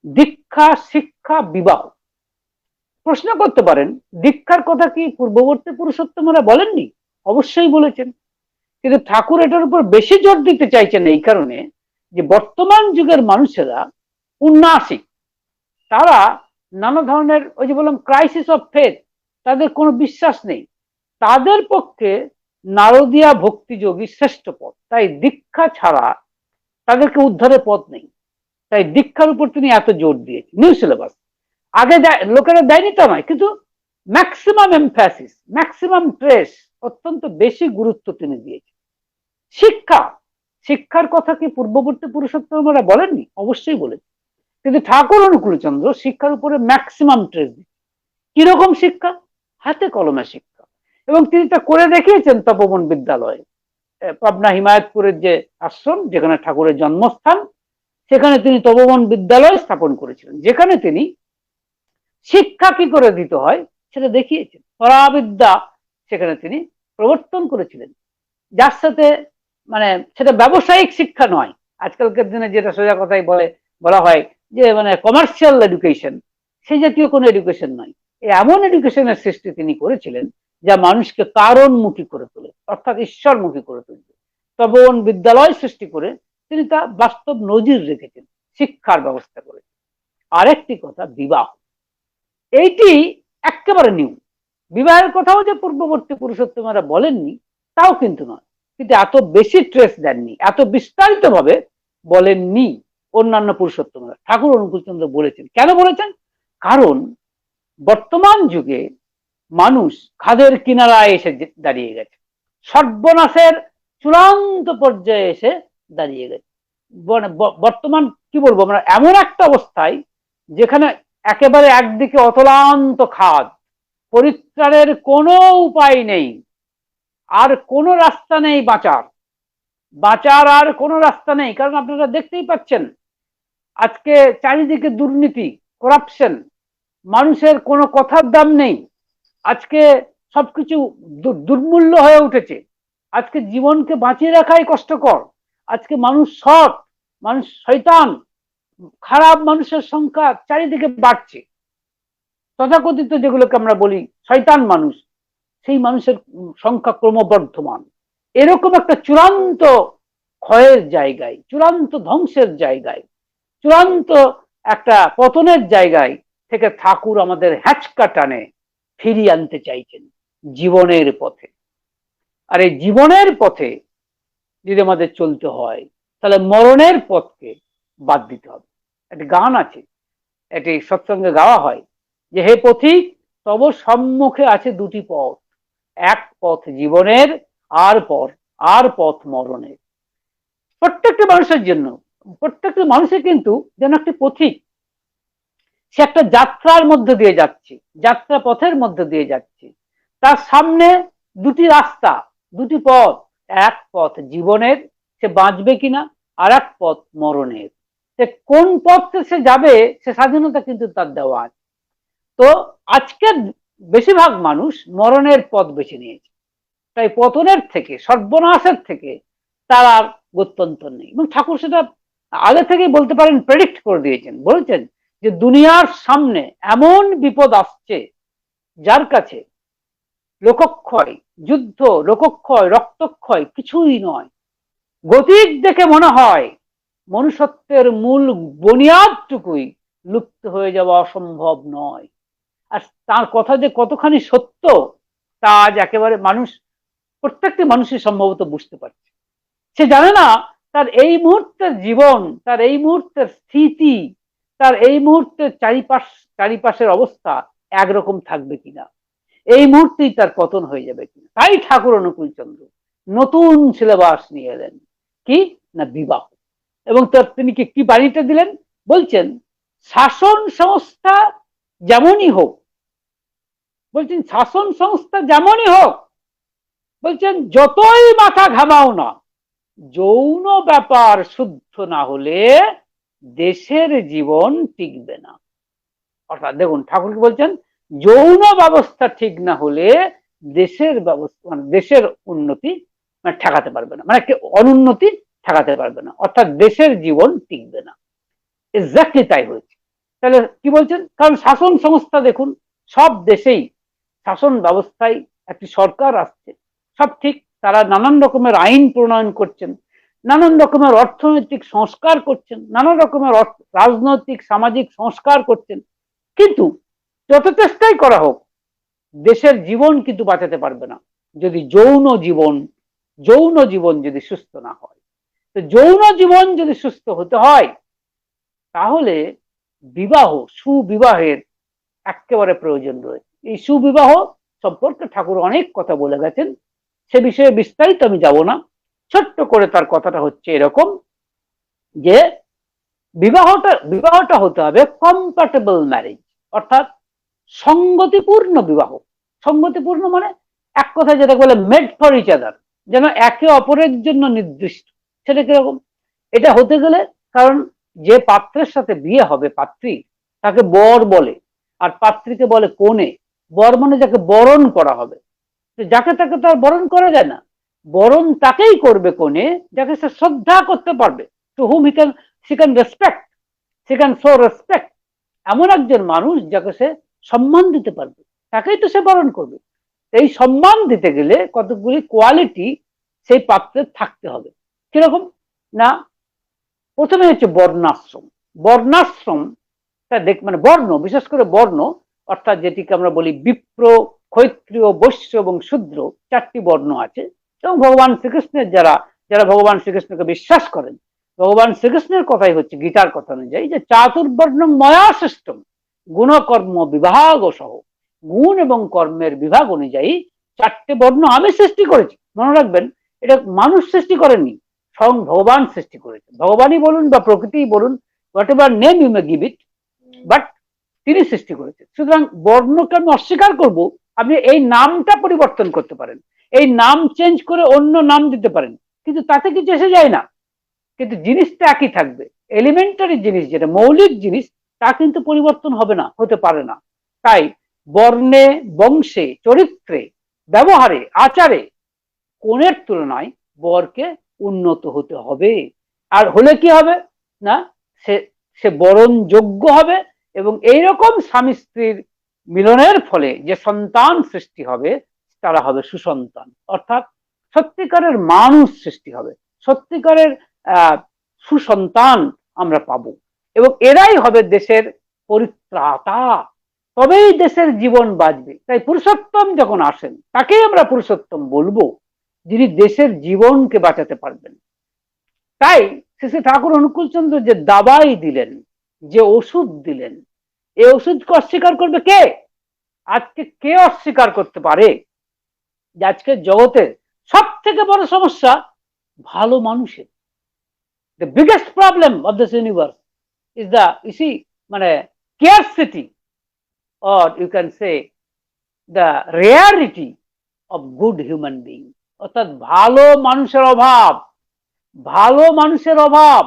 [SPEAKER 1] দীক্ষা, শিক্ষা, বিবাহ। প্রশ্ন করতে পারেন দীক্ষার কথা কি পূর্ববর্তী পুরুষোত্তমরা বলেননি? অবশ্যই বলেছেন, কিন্তু ঠাকুর এটার উপর বেশি জোর দিতে চাইছেন এই কারণে যে বর্তমান যুগের মানুষেরা উন্নাসিক, তারা নানা ধরনের, ওই যে বললাম ক্রাইসিস অফ ফেথ, তাদের কোনো বিশ্বাস নেই, তাদের পক্ষে নারদীয়া ভক্তিযোগী শ্রেষ্ঠ পথ। তাই দীক্ষা ছাড়া তাদেরকে উদ্ধারের পথ নেই, তাই দীক্ষার উপর তিনি এত জোর দিয়েছেন। নিউ সিলেবাস আগে লোকেরা দেয়নি তা নয়, কিন্তু ম্যাক্সিমাম এমফ্যাসিস, ম্যাক্সিমাম ট্রেস, অত্যন্ত বেশি গুরুত্ব তিনি দিয়েছেন। শিক্ষা, শিক্ষার কথা কি পূর্ববর্তী পুরুষোত্তমরা বলেননি? অবশ্যই বলেছেন, কিন্তু ঠাকুর অনুকূলচন্দ্র শিক্ষার উপরে ম্যাক্সিমাম ট্রেস দিচ্ছেন। কিরকম শিক্ষা? হাতে কলমে শিক্ষা। এবং তিনি তা করে দেখিয়েছেন তপবন বিদ্যালয়ে, পাবনা হিমায়তপুরের যে আশ্রম, যেখানে ঠাকুরের জন্মস্থান, সেখানে তিনি তপবন বিদ্যালয় স্থাপন করেছিলেন, যেখানে তিনি শিক্ষা কি করে দিতে হয় সেটা দেখিয়েছেন। পরাবিদ্যা সেখানে তিনি প্রবর্তন করেছিলেন, যার সাথে মানে সেটা ব্যবসায়িক শিক্ষা নয়, আজকালকার দিনে যেটা সোজা কথাই বলা হয় যে মানে কমার্শিয়াল এডুকেশন, সেই জাতীয় কোনো এডুকেশন নয়। এমন এডুকেশনের সৃষ্টি তিনি করেছিলেন যা মানুষকে কারণমুখী করে তোলে, অর্থাৎ ঈশ্বরমুখী করে তুলবে। তপবন বিদ্যালয় সৃষ্টি করে তিনি তা বাস্তব নজির রেখেছেন, শিক্ষার ব্যবস্থা করে। আরেকটি কথা, বিবাহ, এইটি একেবারে নিউ। বিবাহের কথাও যে পূর্ববর্তী পুরুষোত্তমরা বলেননি তাও কিন্তু নয়, কিন্তু এত বেশি ট্রেস দেননি, এত বিস্তারিত ভাবে বলেননি অন্যান্য পুরুষোত্তমরা। ঠাকুর অনুকূলচন্দ্র বলেছেন। কেন বলেছেন? কারণ বর্তমান যুগে মানুষ খাদের কিনারায় এসে দাঁড়িয়ে গেছে, সর্বনাশের চূড়ান্ত পর্যায়ে এসে দাঁড়িয়ে গেছে। বর্তমান কি বলবো আমরা, এমন একটা অবস্থায় যেখানে একেবারে একদিকে অতলান্ত খাদ, পরিত্রাণের কোনো উপায় নেই, আর কোনো রাস্তা নেই বাঁচার আর কোনো রাস্তা নেই। কারণ আপনারা দেখতেই পাচ্ছেন আজকে চারিদিকে দুর্নীতি, করাপশন, মানুষের কোনো কথার দাম নেই, আজকে সবকিছু দুর্মূল্য হয়ে উঠেছে, আজকে জীবনকে বাঁচিয়ে রাখাই কষ্টকর, আজকে মানুষ সৎ, মানুষ শয়তান, খারাপ মানুষের সংখ্যা চারিদিকে বাড়ছে, তথাকথিত যেগুলোকে আমরা বলি শয়তান মানুষ, সেই মানুষের সংখ্যা ক্রমবর্ধমান। এরকম একটা চূড়ান্ত ক্ষয়ের জায়গায়, চূড়ান্ত ধ্বংসের জায়গায়, চূড়ান্ত একটা পতনের জায়গায় থেকে ঠাকুর আমাদের হ্যাচকা টানে ফিরিয়ে আনতে চাইছেন জীবনের পথে। আর এই জীবনের পথে যদি আমাদের চলতে হয় তাহলে মরণের পথকে বাদ দিতে হবে। একটি গান আছে, এটি সৎসঙ্গে গাওয়া হয় যে হে পথিক তব সম্মুখে আছে দুটি পথ, এক পথ জীবনের, আর পথ মরণের। প্রত্যেকটা মানুষের জন্য, প্রত্যেকটা মানুষের কিন্তু যেন একটি পথিক, সে একটা যাত্রার মধ্যে দিয়ে যাচ্ছে, যাত্রা পথের মধ্যে দিয়ে যাচ্ছে, তার সামনে দুটি রাস্তা, দুটি পথ, এক পথ জীবনের, সে বাঁচবে কিনা, আর এক পথ মরণের। সে কোন পথে সে যাবে সে স্বাধীনতা কিন্তু তার দেওয়া আছে। তো আজকের বেশিরভাগ মানুষ মরণের পথ বেছে নিয়েছে, তাই পতনের থেকে, সর্বনাশের থেকে তার আর গত্যন্তর নেই। এবং ঠাকুর সেটা আগে থেকেই বলতে পারেন, প্রেডিক্ট করে দিয়েছেন, বলেছেন যে দুনিয়ার সামনে এমন বিপদ আসছে যার কাছে লোকক্ষয়, যুদ্ধ, লোকক্ষয়, রক্তক্ষয় কিছুই নয়। গতিক দেখে মনে হয় মনুষ্যত্বের মূল বুনিয়াদটুকুই লুপ্ত হয়ে যাওয়া অসম্ভব নয়। আর তার কথা যে কতখানি সত্য তা আজ একেবারে প্রত্যেকটি মানুষই সম্ভবত বুঝতে পারছে। সে জানে না তার এই মুহূর্তের জীবন, তার এই মুহূর্তের স্থিতি, তার এই মুহূর্তের চারিপাশের অবস্থা একরকম থাকবে কিনা, এই মুহূর্তেই তার পতন হয়ে যাবে কিনা। তাই ঠাকুর অনুকূল চন্দ্র নতুন সিলেবাস নিয়ে এলেন, কি না বিবাহ। এবং তিনি কি বাণীটা দিলেন, বলছেন শাসন সংস্থা যেমনই হোক, বলছেন শাসন সংস্থা যেমনই হোক, বলছেন যতই মাথা ঘামাও না, যৌন ব্যাপার শুদ্ধ না হলে দেশের জীবন টিকবে না। অর্থাৎ দেখুন ঠাকুর কি বলছেন, যৌন ব্যবস্থা ঠিক না হলে দেশের ব্যবস্থা মানে দেশের উন্নতি মানে ঠেকাতে পারবে না, মানে অনুন্নতি ঠেকাতে পারবে না, অর্থাৎ দেশের জীবন টিকবে না। এক্স্যাক্টলি তাই হয়েছে। তাহলে কি বলছেন, কারণ শাসন সংস্থা দেখুন সব দেশেই শাসন ব্যবস্থায় একটি সরকার আসছে, সব ঠিক, তারা নানান রকমের আইন প্রণয়ন করছেন, নানান রকমের অর্থনৈতিক সংস্কার করছেন, নানান রকমের রাজনৈতিক সামাজিক সংস্কার করছেন, কিন্তু যত চেষ্টাই করা হোক দেশের জীবন কিন্তু বাঁচাতে পারবে না যদি যৌন জীবন যদি সুস্থ না হয়। তো যৌন জীবন যদি সুস্থ হতে হয় তাহলে বিবাহ, সুবিবাহের একেবারে প্রয়োজন রয়েছে। এই সুবিবাহ সম্পর্কে ঠাকুর অনেক কথা বলে গেছেন, সে বিষয়ে বিস্তারিত আমি যাব না। ছোট্ট করে তার কথাটা হচ্ছে এরকম যে বিবাহটা হতে হবে কম্প্যাটেবল ম্যারেজ, অর্থাৎ সঙ্গতিপূর্ণ বিবাহ। সঙ্গতিপূর্ণ মানে এক কথা যেটা বলে মেড ফর ইচ আদার, যেন একে অপরের জন্য নির্দিষ্ট। সেটা কিরকম, এটা হতে গেলে, কারণ যে পাত্রের সাথে বিয়ে হবে পাত্রী, তাকে বর বলে, আর পাত্রীকে বলে কনে। বর মানে যাকে বরণ করা হবে, যাকে তাকে তো আর বরণ করা যায় না। বরণ তাকেই করবে কনে যাকে সে শ্রদ্ধা করতে পারবে, to whom she can respect, she can show respect. এমন একজন মানুষ যাকে সে সম্মান দিতে পারবে, তাকেই তো সে বরণ করবে। এই সম্মান দিতে গেলে কতগুলি কোয়ালিটি সেই পাত্রের থাকতে হবে। কিরকম না, প্রথমে হচ্ছে বর্ণাশ্রম। বর্ণাশ্রম মানে বর্ণ, বিশেষ করে বর্ণ অর্থাৎ যেটিকে আমরা বলি বিপ্র, ক্ষত্রিয়, বৈশ্য এবং শূদ্র, চারটি বর্ণ আছে। এবং ভগবান শ্রীকৃষ্ণের যারা ভগবান শ্রীকৃষ্ণকে বিশ্বাস করেন, ভগবান শ্রীকৃষ্ণের কথাই হচ্ছে গীতার কথা অনুযায়ী যে চাতুর্বর্ণ ময়া সৃষ্টম গুণকর্ম বিভাগ সহ, গুণ এবং কর্মের বিভাগ অনুযায়ী চারটে বর্ণ আমি সৃষ্টি করেছি। মনে রাখবেন, এটা মানুষ সৃষ্টি করেননি, স্বয়ং ভগবান সৃষ্টি করেছেন। ভগবানই বলুন বা প্রকৃতি বলুন, whatever name you may give it, but তিনি সৃষ্টি করেছেন। সুতরাং বর্ণকে আমি অস্বীকার করব, আপনি এই নামটা পরিবর্তন করতে পারেন, এই নাম চেঞ্জ করে অন্য নাম দিতে পারেন, কিন্তু তাতে কিছু এসে যায় না, কিন্তু জিনিসটা একই থাকবে। এলিমেন্টারি জিনিস, যেটা মৌলিক জিনিস, তা কিন্তু পরিবর্তন হবে না, হতে পারে না। তাই বর্ণে, বংশে, চরিত্রে, ব্যবহারে, আচারে কোণের তুলনায় বরকে উন্নত হতে হবে। আর হলে কি হবে না, সে বরণ যোগ্য হবে, এবং এইরকম স্বামী স্ত্রীর মিলনের ফলে যে সন্তান সৃষ্টি হবে তারা হবে সুসন্তান, অর্থাৎ সত্যিকারের মানুষ সৃষ্টি হবে, সত্যিকারের সুসন্তান আমরা পাবো, এবং এরাই হবে দেশের পরিত্রাতা, তবেই দেশের জীবন বাঁচবে। তাই পুরুষোত্তম যখন আসেন তাকেই আমরা পুরুষোত্তম বলবো, যিনি দেশের জীবনকে বাঁচাতে পারবেন। তাই শ্রী ঠাকুর অনুকূলচন্দ্র যে দাবাই দিলেন, যে ওষুধ দিলেন, এই ওষুধকে অস্বীকার করবে কে? আজকে কে অস্বীকার করতে পারে যে আজকে জগতের সব থেকে বড় সমস্যা ভালো মানুষের? The biggest problem of this universe is মানে scarcity, or you can say the rarity of good human being, অর্থাৎ ভালো মানুষের অভাব। ভালো মানুষের অভাব,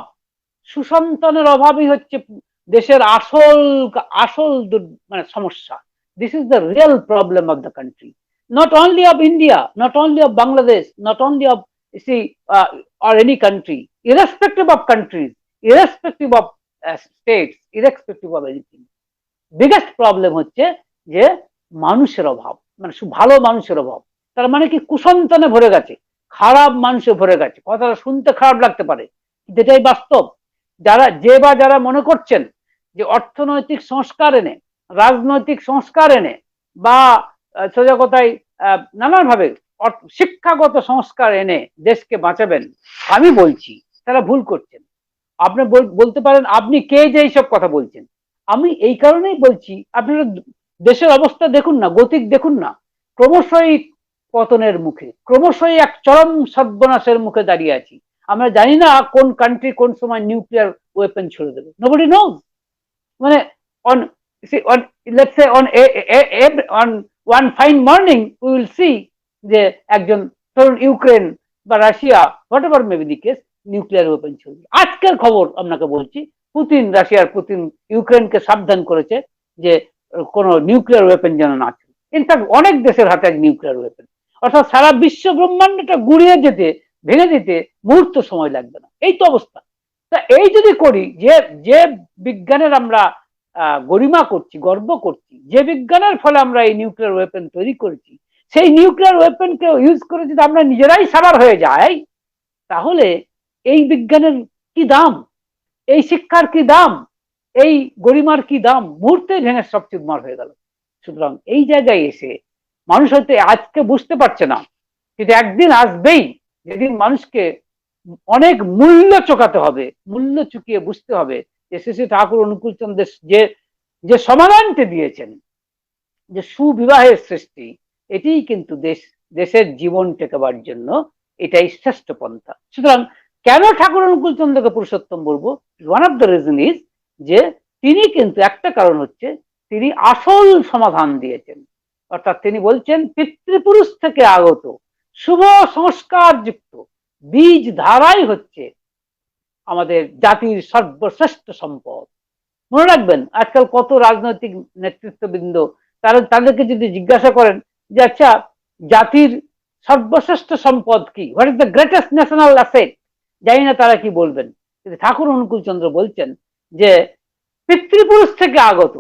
[SPEAKER 1] সুসন্তানের অভাবই হচ্ছে দেশের আসল মানে সমস্যা। This is the real problem of the country, not only of India, not only of Bangladesh, not only of or any country, irrespective of countries, irrespective of states, irrespective of anything. Biggest problem হচ্ছে যে মানুষের অভাব, মানে ভালো মানুষের অভাব। তার মানে কি কুসন্তানে ভরে গেছে, খারাপ মানুষে ভরে গেছে। কথাটা শুনতে খারাপ লাগতে পারে, যেটাই বাস্তব। যারা মনে করছেন যে অর্থনৈতিক সংস্কার এনে, রাজনৈতিক সংস্কার এনে, বা সোজা কথায় নানানভাবে শিক্ষাগত সংস্কার এনে দেশকে বাঁচাবেন, আমি বলছি তারা ভুল করছেন। আপনি বলতে পারেন আপনি কে যে এইসব কথা বলছেন। আমি এই কারণেই বলছি, আপনারা দেশের অবস্থা দেখুন না, গতিক দেখুন না, ক্রমশই পতনের মুখে, ক্রমশই এক চরম সর্বনাশের মুখে দাঁড়িয়ে আছি। আমরা জানি না কোন কান্ট্রি কোন সময় নিউক্লিয়ার ওয়েপন ছুড়ে দেবে। Nobody nose. মানে on on let's say on one fine morning we will see যে একজন ধরুন ইউক্রেন বা Russia whatever may be the case nuclear weapon ছুড়বে। আজকের খবর আপনাকে বলছি, পুতিন ইউক্রেনকে সাবধান করেছে যে কোন নিউক্লিয়ার ওয়েপন যেন না ছুড়ে। ইনফ্যাক্ট অনেক দেশের হাতে নিউক্লিয়ার ওয়েপন, অর্থাৎ সারা বিশ্ব ব্রহ্মাণ্ডটা গুড়িয়ে যেতে, ভেঙে দিতে মুহূর্ত সময় লাগবে না। এই তো অবস্থা। তা এই যদি করি, যে বিজ্ঞানের আমরা গরিমা করছি, গর্ব করছি, যে বিজ্ঞানের ফলে আমরা এই নিউক্লিয়ার ওয়েপন তৈরি করেছি, সেই নিউক্লিয়ার ওয়েপনকে ইউজ করে যদি আমরা নিজেরাই সাবার হয়ে যাই, তাহলে এই বিজ্ঞানের কি দাম, এই শিক্ষার কি দাম, এই গরিমার কি দাম? মুহূর্তে ভেঙে সব চুরমার হয়ে গেল। সুতরাং এই জায়গায় এসে মানুষ হয়তো আজকে বুঝতে পারছে না, কিন্তু একদিন আসবেই যেদিন মানুষকে অনেক মূল্য চোকাতে হবে, মূল্য চুকিয়ে বুঝতে হবে যে শ্রী ঠাকুর অনুকূল চন্দ্র যে সমাধানটি দিয়েছেন, যে সুবিবাহের সৃষ্টি, এটিই কিন্তু দেশের জীবন টেকাবার জন্য এটাই শ্রেষ্ঠ পন্থা। সুতরাং কেন ঠাকুর অনুকূল চন্দ্রকে পুরুষোত্তম বলবো? One of the reason is যে তিনি কিন্তু, একটা কারণ হচ্ছে তিনি আসল সমাধান দিয়েছেন। অর্থাৎ তিনি বলছেন পিতৃপুরুষ থেকে আগত শুভ সংস্কার যুক্ত বীজ ধারাই হচ্ছে আমাদের জাতির সর্বশ্রেষ্ঠ সম্পদ। মনে রাখবেন, আজকাল কত রাজনৈতিক নেতৃত্ববৃন্দ, তাদেরকে যদি জিজ্ঞাসা করেন যে আচ্ছা জাতির সর্বশ্রেষ্ঠ সম্পদ কি, what is the greatest national asset, জানি না তারা কি বলবেন। কিন্তু ঠাকুর অনুকূল চন্দ্র বলছেন যে পিতৃপুরুষ থেকে আগত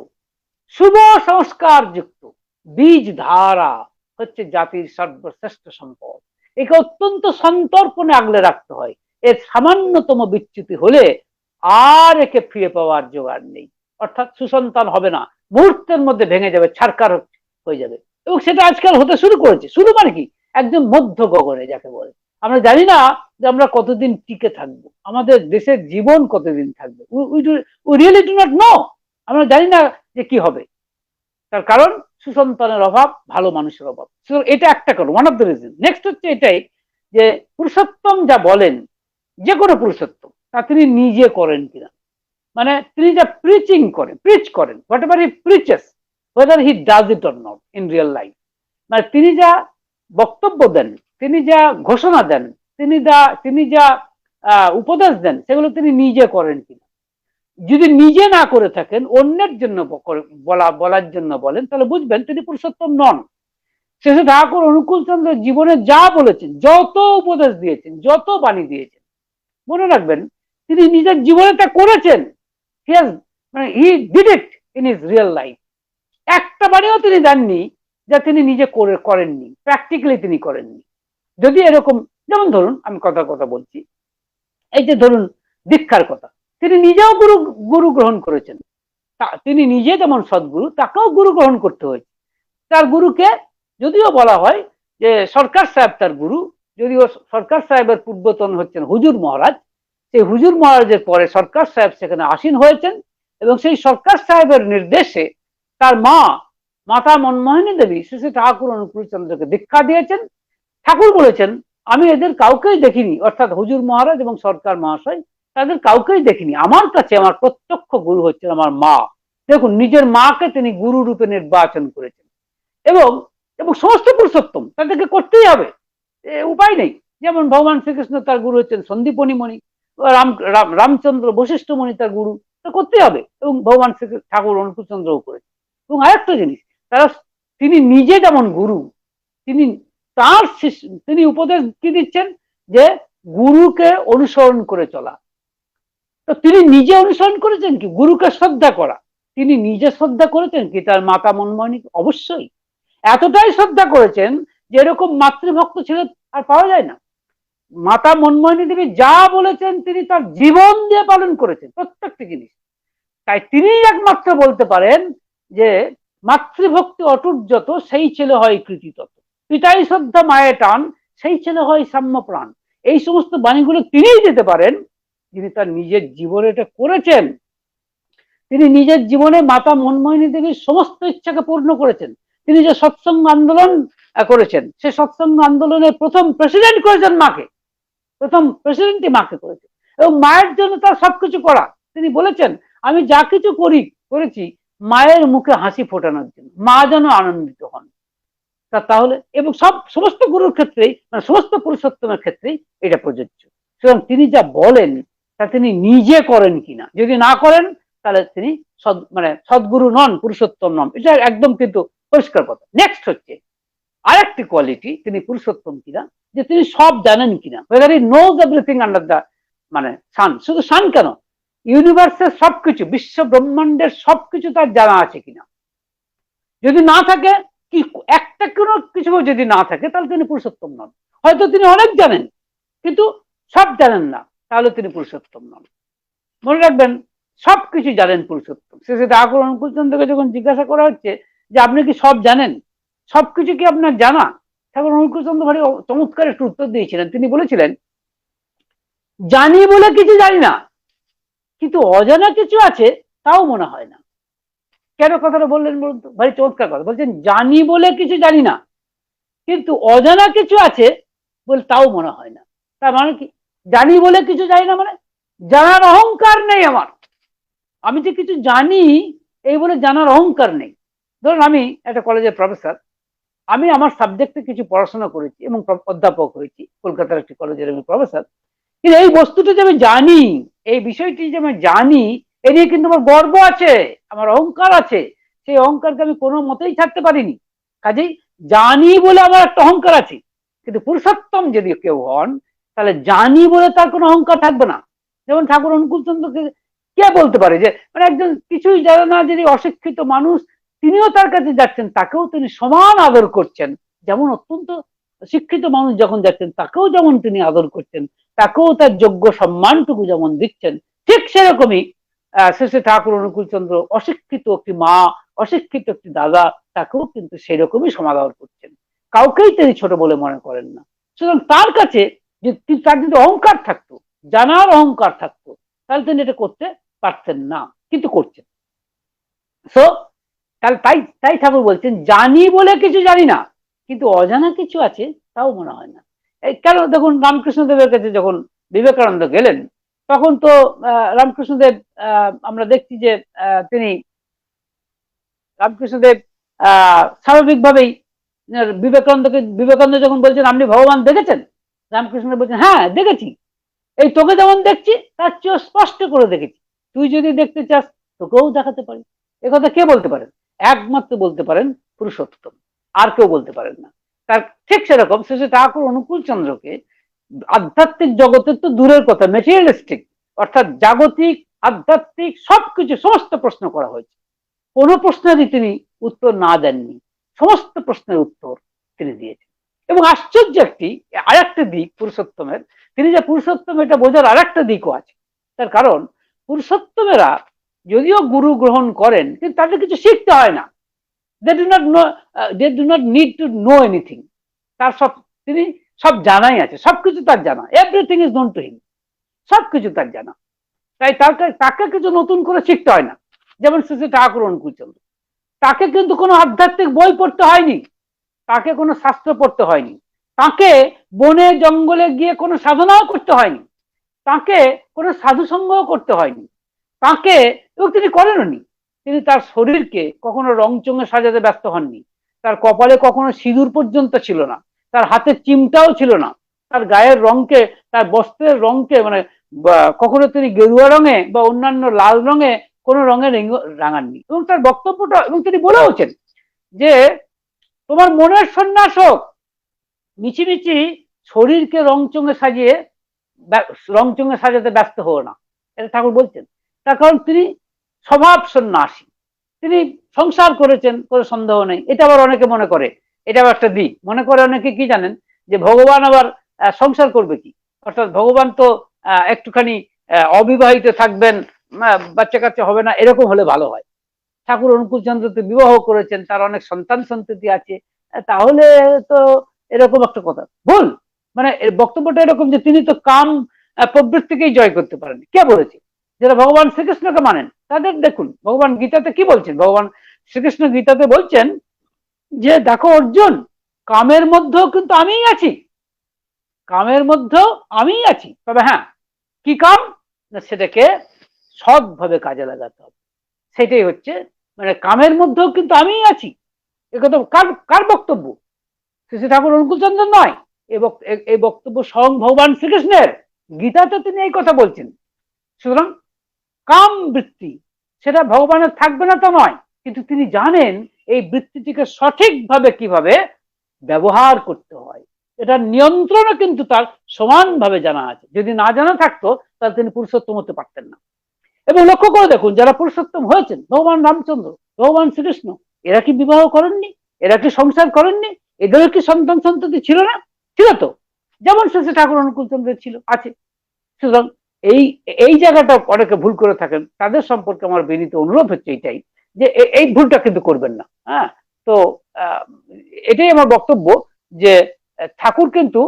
[SPEAKER 1] শুভ সংস্কার যুক্ত বীজ ধারা হচ্ছে জাতির সর্বশ্রেষ্ঠ সম্পদ। একে অত্যন্ত সন্তর্পণে আগলে রাখতে হয়। এর সামান্যতম বিচ্যুতি হলে আর একে ফিরে পাওয়ার জোগাড় নেই। অর্থাৎ সুসন্তান হবে না, মুহূর্তের মধ্যে ভেঙে যাবে, ছারকার হয়ে যাবে। এবং সেটা আজকাল হতে শুরু করেছে। শুরু মানে কি, একদম মধ্য গগনে যাকে বলে। আমরা জানি না যে আমরা কতদিন টিকে থাকবো, আমাদের দেশের জীবন কতদিন থাকবে। We really do not know. আমরা জানি না যে কি হবে। তার কারণ সুসন্তানের অভাব, ভালো মানুষের অভাব। এটা একটা কারণ, one of the reason. Next হচ্ছে এটাই যে পুরুষোত্তম যা বলেন, যে কোনো পুরুষোত্তম, তা তিনি নিজে করেন কিনা। মানে তিনি যা প্রিচ করেন, whatever he preaches, whether he does it or not in real life, মানে তিনি যা বক্তব্য দেন, তিনি যা ঘোষণা দেন, তিনি যা উপদেশ দেন, সেগুলো তিনি নিজে করেন কিনা। যদি নিজে না করে থাকেন, অন্যের জন্য বলার জন্য বলেন, তাহলে বুঝবেন তিনি পুরুষোত্তম নন। শেষে ঠাকুর অনুকূল চন্দ্র জীবনে যা বলেছেন, যত উপদেশ দিয়েছেন, যত বাণী দিয়েছেন, মনে রাখবেন তিনি নিজের জীবনে তা করেছেন। He did it in his real life. একটা বাণীও তিনি দেননি যা তিনি নিজে করেননি, প্র্যাকটিক্যালি তিনি করেননি। যদি এরকম, যেমন ধরুন আমি কথা বলছি, এই যে ধরুন দীক্ষার কথা, তিনি নিজেও গুরু গ্রহণ করেছেন। তিনি নিজে যেমন সদ্গুরু, তাকেও গুরু গ্রহণ করতে হয়েছে। তার গুরুকে যদিও বলা হয় যে সরকার সাহেব তার গুরু, যদিও সরকার সাহেবের পূর্বতন হচ্ছেন হুজুর মহারাজ। সেই হুজুর মহারাজের পরে সরকার সাহেব সেখানে আসীন হয়েছেন, এবং সেই সরকার সাহেবের নির্দেশে তার মাতা মনমোহিনী দেবী শ্রী ঠাকুর অনুকূল চন্দ্রকে দীক্ষা দিয়েছেন। ঠাকুর বলেছেন আমি এদের কাউকেই দেখিনি, অর্থাৎ হুজুর মহারাজ এবং সরকার মহাশয়, তাদের কাউকেই দেখিনি। আমার কাছে আমার প্রত্যক্ষ গুরু হচ্ছেন আমার মা। দেখুন, নিজের মাকে তিনি গুরু রূপে নির্বাচন করেছেন। এবং সমস্ত পুরুষোত্তম তাদেরকে করতেই হবে, উপায় নেই। যেমন ভগবান শ্রীকৃষ্ণ তার গুরু হচ্ছেন সন্দীপনী মণি, রামচন্দ্র বশিষ্ঠ মণি তার গুরু, তা করতেই হবে। এবং ভগবান শ্রী ঠাকুর অনুকূল চন্দ্রও করেছেন। এবং আরেকটা জিনিস, তিনি নিজে যেমন গুরু, তিনি উপদেশ কি দিচ্ছেন যে গুরুকে অনুসরণ করে চলা। তো তিনি নিজে অনুসরণ করেছেন কি? গুরুকে শ্রদ্ধা করা। তিনি নিজে শ্রদ্ধা করেছেন কি তার মাতা মনমোহিনী? অবশ্যই। এতটাই শ্রদ্ধা করেছেন যে এরকম মাতৃভক্ত ছেলে আর পাওয়া যায় না। মাতা মনমোহিনী দেবী যা বলেছেন তিনি তার জীবন দিয়ে পালন করেছেন প্রত্যেকটি জিনিস। তাই তিনি একমাত্র বলতে পারেন যে মাতৃভক্তি অটুট যত সেই ছেলে হয় কৃতিতত, পিতাই শ্রদ্ধা মায়ের টান সেই ছেলে হয় সাম্য প্রাণ। এই সমস্ত বাণীগুলো তিনিই দিতে পারেন যিনি তার নিজের জীবনে এটা করেছেন। তিনি নিজের জীবনে মাতা মনমোহিনী দেবীর সমস্ত ইচ্ছাকে পূর্ণ করেছেন। তিনি যে সৎসঙ্গ আন্দোলন করেছেন, সে সৎসঙ্গ আন্দোলনের প্রথম প্রেসিডেন্ট করেছেন মাকে, প্রথম প্রেসিডেন্টই মাকে করেছে, এবং মায়ের জন্য তার সবকিছু করা। তিনি বলেছেন আমি যা কিছু করেছি মায়ের মুখে হাসি ফোটানোর জন্য, মা যেন আনন্দিত হন। তাহলে এবং সমস্ত গুরুর ক্ষেত্রেই, মানে সমস্ত পুরুষোত্তমের ক্ষেত্রেই এটা প্রযোজ্য। সুতরাং তিনি যা বলেন তা তিনি নিজে করেন কিনা, যদি না করেন তাহলে তিনি সদ্গুরু নন, পুরুষোত্তম নন, এটা একদম কিন্তু পরিষ্কার কথা। নেক্সট হচ্ছে আরেকটি কোয়ালিটি, তিনি পুরুষোত্তম কিনা, যে তিনি সব জানেন কিনা, whether he knows everything under the সান। শুধু সান কেন, ইউনিভার্সের সবকিছু, বিশ্ব ব্রহ্মাণ্ডের সবকিছু তার জানা আছে কিনা। যদি না থাকে, কি একটা কোনো কিছু যদি না থাকে, তাহলে তিনি পুরুষোত্তম নন। হয়তো তিনি অনেক জানেন কিন্তু সব জানেন না, তাহলে তিনি পুরুষোত্তম নন। মনে রাখবেন, সবকিছু জানেন পুরুষোত্তম। শেষে ঠাকুর অনুকূল চন্দ্রকে যখন জিজ্ঞাসা করা হচ্ছে যে আপনি কি সব জানেন, সবকিছু কি আপনার জানা, ঠাকুর অনুকূল চন্দ্র ভারী চমৎকার একটু উত্তর দিয়েছিলেন। তিনি বলেছিলেন জানি বলে কিছু জানি না, কিন্তু অজানা কিছু আছে তাও মনে হয় না। কেন কথাটা বললেন বলুন তো? ভারী চমৎকার কথা বলছেন, জানি বলে কিছু জানি না, কিন্তু অজানা কিছু আছে বলে তাও মনে হয় না। তার মানে কি? জানি বলে কিছু জানি না মানে জানার অহংকার নেই আমার। আমি যে কিছু জানি এই বলে জানার অহংকার নেই। ধরুন আমি একটা কলেজের প্রফেসর, আমি আমার সাবজেক্টে কিছু পড়াশোনা করেছি এবং অধ্যাপক হয়েছি কলকাতার একটি কলেজের আমি প্রফেসর, কিন্তু এই বস্তুটা যে আমি জানি, এই বিষয়টি যে আমি জানি, এ নিয়ে কিন্তু আমার গর্ব আছে, আমার অহংকার আছে। সেই অহংকারকে আমি কোনো মতেই ছাড়তে পারিনি। কাজেই জানি বলে আমার একটা অহংকার আছে। কিন্তু পুরুষোত্তম যদি কেউ হন, তাহলে জানি বলে তার কোনো অহংকার থাকবে না। যেমন ঠাকুর অনুকূল চন্দ্রকে কে বলতে পারে যে একজন কিছুই জানে না যদি অশিক্ষিত মানুষ, তিনিও তার কাছে যাচ্ছেন, তাকেও তিনি সমান আদর করছেন। যেমন অত্যন্ত শিক্ষিত মানুষ যখন যাচ্ছেন তাকেও যেমন তিনি আদর করছেন, তাকেও তার যোগ্য সম্মানটুকু যেমন দিচ্ছেন, ঠিক সেরকমই শেষে ঠাকুর অনুকূল চন্দ্র অশিক্ষিত একটি মা, অশিক্ষিত একটি দাদা, তাকেও কিন্তু সেরকমই সমাদর করছেন। কাউকেই তিনি ছোট বলে মনে করেন না। সুতরাং তার কাছে তার যদি অহংকার থাকতো, জানার অহংকার থাকতো, তাহলে তিনি এটা করতে পারতেন না, কিন্তু করছেন। সো তাহলে তাই ঠাকুর বলছেন জানি বলে কিছু জানি না, কিন্তু অজানা কিছু আছে তাও মনে হয় না। কেন দেখুন, রামকৃষ্ণদেবের কাছে যখন বিবেকানন্দ গেলেন, তখন তো রামকৃষ্ণদেব, আমরা দেখছি যে তিনি রামকৃষ্ণদেব স্বাভাবিকভাবেই বিবেকানন্দ যখন বলছেন আপনি ভগবান দেখেছেন, রামকৃষ্ণ বলছেন হ্যাঁ দেখেছি, এই তোকে যেমন দেখছি তার চেয়েও স্পষ্ট করে দেখেছি, তুই যদি দেখতে চাস তোকেও দেখাতে পারি। একথা কে বলতে পারেন? একমাত্র বলতে পারেন পুরুষোত্তম, আর কেউ বলতে পারেন না। তার ঠিক সেরকম শেষে ঠাকুর অনুকূল চন্দ্রকে আধ্যাত্মিক জগতের তো দূরের কথা, মেটেরিয়ালিস্টিক অর্থাৎ জাগতিক আধ্যাত্মিক সবকিছু সমস্ত প্রশ্ন করা হয়েছে, কোনো প্রশ্নেরই তিনি উত্তর না দেননি, সমস্ত প্রশ্নের উত্তর তিনি দিয়েছেন। এবং আশ্চর্য একটি আরেকটা দিক পুরুষোত্তমের, তিনি যে পুরুষোত্তম এটা বোঝার আরেকটা দিকও আছে। তার কারণ পুরুষোত্তমেরা যদিও গুরু গ্রহণ করেন, কিন্তু তাদের কিছু শিখতে হয় না। they do not need to know anything. তার তিনি সব জানাই আছে, সবকিছু তার জানা, everything is known to him, সবকিছু তার জানা। তাই তাকে কিছু নতুন করে শিখতে হয় না। যেমন শ্রী ঠাকুর অনুকূল চন্দ্র, তাকে কিন্তু কোনো আধ্যাত্মিক বই পড়তে হয়নি, তাকে কোনো শাস্ত্র পড়তে হয়নি, তাকে বনে জঙ্গলে গিয়ে কোনো সাধনাও করতে হয়নি, তাকে কোনো সাধু সঙ্গও করতে হয়নি, তাকে, এবং তিনি করেননি, তিনি তার শরীরকে কখনো রংচঙে সাজাতে ব্যস্ত হননি, তার কপালে কখনো সিঁদুর পর্যন্ত ছিল না, তার হাতের চিমটাও ছিল না, তার গায়ের রংকে, তার বস্ত্রের রংকে কখনো তিনি গেরুয়া রঙে বা অন্যান্য লাল রঙে কোনো রঙে রাঙাননি। এবং তার বক্তব্যটা, এবং তিনি বলেওছেন যে তোমার মনের সন্ন্যাস হোক, মিছিমিছি শরীরকে রংচঙে সাজাতে ব্যস্ত হও না, এটা ঠাকুর বলছেন। তার কারণ তিনি স্বভাব সন্ন্যাসী, তিনি সংসার করেছেন, কোনো সন্দেহ নেই। এটা আবার অনেকে মনে করে, এটা আবার একটা দিক মনে করে অনেকে কি জানেন, যে ভগবান আবার সংসার করবে কি, অর্থাৎ ভগবান তো একটুখানি অবিবাহিত থাকবেন, বাচ্চা কাচ্চা হবে না, এরকম হলে ভালো হয়। ঠাকুর অনুকূল চন্দ্র তো বিবাহ করেছেন, তার অনেক সন্তান সন্ততি আছে, তাহলে তো এরকম একটা কথা ভুল। মানে এর বক্তব্যটা এরকম যে তিনি তো কাম প্রবৃত্তিকেই জয় করতে পারেন। কে বলেছে? যারা ভগবান শ্রীকৃষ্ণকে মানেন তাদের দেখুন ভগবান গীতাতে কি বলছেন। ভগবান শ্রীকৃষ্ণ গীতাতে বলছেন যে দেখো অর্জুন, কামের মধ্যেও কিন্তু আমিই আছি, কামের মধ্যেও আমিই আছি, তবে হ্যাঁ কি কাম না, সেটাকে সৎভাবে কাজে লাগাতে হবে। সেটাই হচ্ছে মানে কামের মধ্যেও কিন্তু আমিই আছি। একথা কার কার বক্তব্য? শ্রী ঠাকুর অনুকূলচন্দ্র নয়, এই বক্তব্য স্বয়ং ভগবান শ্রীকৃষ্ণের। গীতাতে তিনি এই কথা বলছেন। সুতরাং কাম বৃত্তি সেটা ভগবানের থাকবে না তা নয়, কিন্তু তিনি জানেন এই বৃত্তিটিকে সঠিকভাবে কিভাবে ব্যবহার করতে হয়, এটার নিয়ন্ত্রণও কিন্তু তার সমানভাবে জানা আছে। যদি না জানা থাকতো তাহলে তিনি পুরুষোত্তম হতে পারতেন না। এবং লক্ষ্য করে দেখুন, যারা পুরুষোত্তম হয়েছেন, ভগবান রামচন্দ্র, ভগবান শ্রীকৃষ্ণ, এরা কি বিবাহ করেননি? এরা কি সংসার করেননি? এদেরও কি সন্তান সন্ততি ছিল না? ছিল তো, যেমন শ্রী ঠাকুর অনুকূলচন্দ্রের ছিল, আছে। সুতরাং এই এই জায়গাটা অনেকে ভুল করে থাকেন, তাদের সম্পর্কে আমার বিনীত অনুরোধ হচ্ছে এটাই, যে এই ভুলটা কিন্তু করবেন না। হ্যাঁ, তো এটাই আমার বক্তব্য, যে ঠাকুর কিন্তু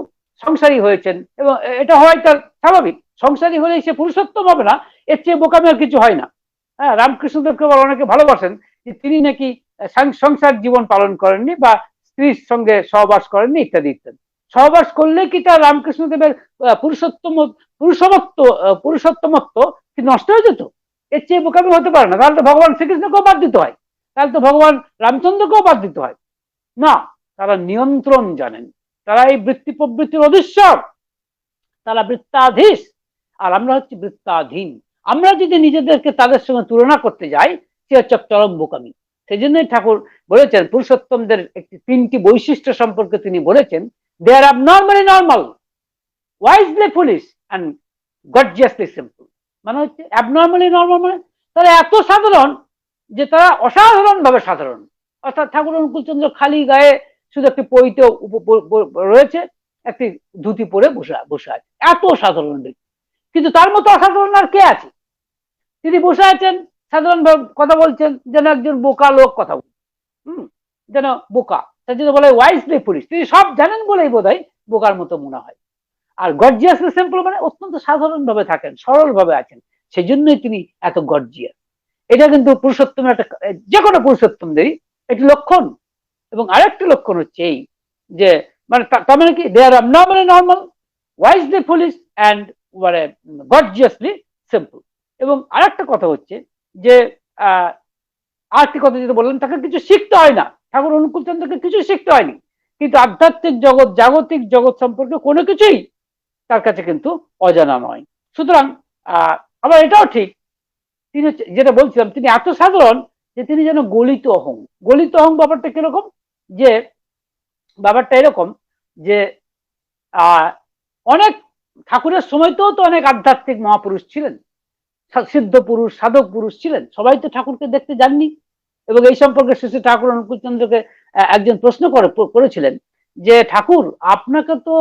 [SPEAKER 1] সংসারী হয়েছেন এবং এটা হয় তার স্বাভাবিক। সংসারী হলে সে পুরুষোত্তম হবে না, এর চেয়ে বোকামি আর কিছু হয় না। হ্যাঁ, রামকৃষ্ণদেবকে অনেকে ভালোবাসেন যে তিনি নাকি সংসার জীবন পালন করেননি বা স্ত্রীর সঙ্গে সহবাস করেননি ইত্যাদি ইত্যাদি। সহবাস করলে কি তার রামকৃষ্ণদেবের পুরুষোত্তমত্ব কি নষ্ট হয়ে যেত? এর চেয়ে বোকামি হতে পারে না। তাহলে তো ভগবান শ্রীকৃষ্ণকেও বাদ দিতে হয়, তাহলে তো ভগবান রামচন্দ্রকেও বাদ দিতে হয় না। তারা নিয়ন্ত্রণ জানেন, তারা এই বৃত্তি প্রবৃত্তির অধীশ্বর, তারা বৃত্তাধীশ, আর আমরা হচ্ছে বৃত্তাধীন। আমরা যদি নিজেদেরকে তাদের সঙ্গে তুলনা করতে যাই, সে হচ্ছে চরম বোকামি। সেই জন্যই ঠাকুর বলেছেন পুরুষোত্তমদের একটি 3টি বৈশিষ্ট্য সম্পর্কে তিনি বলেছেন, দে আর abnormally normal, wisely foolish and gorgeously simple। মানে হচ্ছে abnormally normal মানে তারা এত সাধারণ যে তারা অসাধারণ ভাবে সাধারণ। অর্থাৎ ঠাকুর অনুকূলচন্দ্র খালি গায়ে শুধু একটি পৈতে রয়েছে, একটি ধুতি পরে বসে বসে আছে, এত সাধারণ ব্যক্তি। কিন্তু তার মতো অসাধারণ আর কে আছে? তিনি বসে আছেন, সাধারণ কথা বলছেন, যেন একজন বোকা লোক কথা বলছেন। যেন বোকা, তার জন্য বলে ওয়াইজলি ফুলিশ। তিনি সব জানেন বলেই বোধহয় বোকার মতো মনে হয়। আর গর্জিয়াসলি সিম্পল মানে অত্যন্ত সাধারণ ভাবে থাকেন, সরল ভাবে আছেন, সেই জন্যই তিনি এত গর্জিয়াস। এটা কিন্তু পুরুষোত্তম একটা, যে কোনো পুরুষোত্তমদেরই একটি লক্ষণ। এবং আরেকটি লক্ষণ হচ্ছে এই যে মানে তার মানে কি, দে আর abnormally normal, wisely foolish and gorgeously simple। এবং আরেকটা কথা হচ্ছে যে আরেকটি কথা যেটা বললাম, তাকে কিছু শিখতে হয় না, ঠাকুর অনুকূলচন্দ্রকে কিছু শিখতে হয়নি, কিন্তু আধ্যাত্মিক জগৎ, জাগতিক জগৎ সম্পর্কে কোনো কিছুই তার কাছে কিন্তু অজানা নয়। সুতরাং আবার এটাও ঠিক, তিনি যেটা বলছিলাম, তিনি এত সাধারণ যে তিনি যেন গলিত অহং। গলিত অহং ব্যাপারটা কিরকম, যে ব্যাপারটা এরকম যে অনেক ঠাকুরের সময়তেও তো অনেক আধ্যাত্মিক মহাপুরুষ ছিলেন, সিদ্ধ পুরুষ, সাধক পুরুষ ছিলেন, সবাই তো ঠাকুরকে দেখতে যাননি। এবং এই সম্পর্কে শ্রী ঠাকুর অনুকূলচন্দ্রকে একজন প্রশ্ন করেছিলেন যে ঠাকুর, আপনাকে তো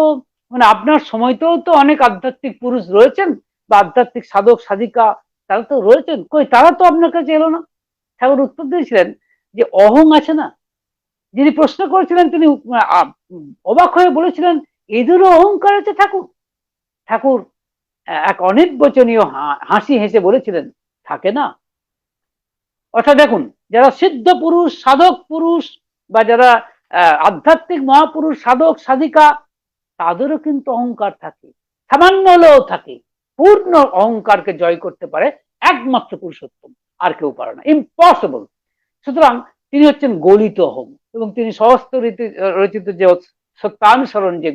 [SPEAKER 1] মানে আপনার সময়তেও তো অনেক আধ্যাত্মিক পুরুষ রয়েছেন বা আধ্যাত্মিক সাধক সাধিকা তারা তো রয়েছেন, কই তারা তো আপনার কাছে এলো না? ঠাকুর উত্তর দিয়েছিলেন যে অহং আছে না, যিনি প্রশ্ন করেছিলেন তিনি অবাক হয়ে বলেছিলেন এদেরও অহংকার আছে ঠাকুর। ঠাকুর এক অনির্বচনীয় হাসি হেসে বলেছিলেন, থাকে না। অর্থাৎ দেখুন, যারা সিদ্ধ পুরুষ, সাধক পুরুষ বা যারা আধ্যাত্মিক মহাপুরুষ, সাধক সাধিকা, তাদেরও কিন্তু অহংকার থাকে, সামান্য হলেও থাকে। পূর্ণ অহংকারকে জয় করতে পারে একমাত্র পুরুষোত্তম, আর কেউ পারে না, ইম্পসিবল। সুতরাং তিনি হচ্ছেন গলিত অহং। এবং তিনি সহস্র রচিত যে সত্যানুসরণ যে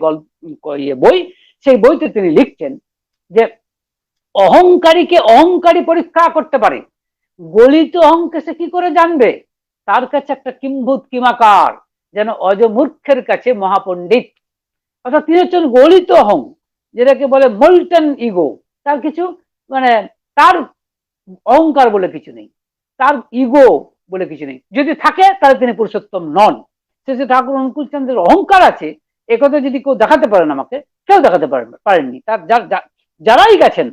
[SPEAKER 1] বই, সেই বইতে তিনি লিখছেন যে অহংকারীকে অহংকারী পরীক্ষা করতে পারে, গলিত অহংকে সে কি করে জানবে? তার কাছে একটা কিম্ভূত কিমাকার, যেন অজমূর্খের কাছে মহাপণ্ডিত। অর্থাৎ তিনি হচ্ছেন গলিত অহং, যেটাকে বলে মোল্টেন ইগো। তার কিছু মানে তার অহংকার বলে কিছু নেই, তার ইগো বলে কিছু নেই, যদি থাকে তাহলে তিনি পুরুষোত্তম নন। শ্রী ঠাকুর অনুকূল চন্দ্রের অহংকার আছে একথা যদি কেউ দেখাতে পারেন আমাকে, কেউ দেখাতে পারেননি। তার যারাই গেছেন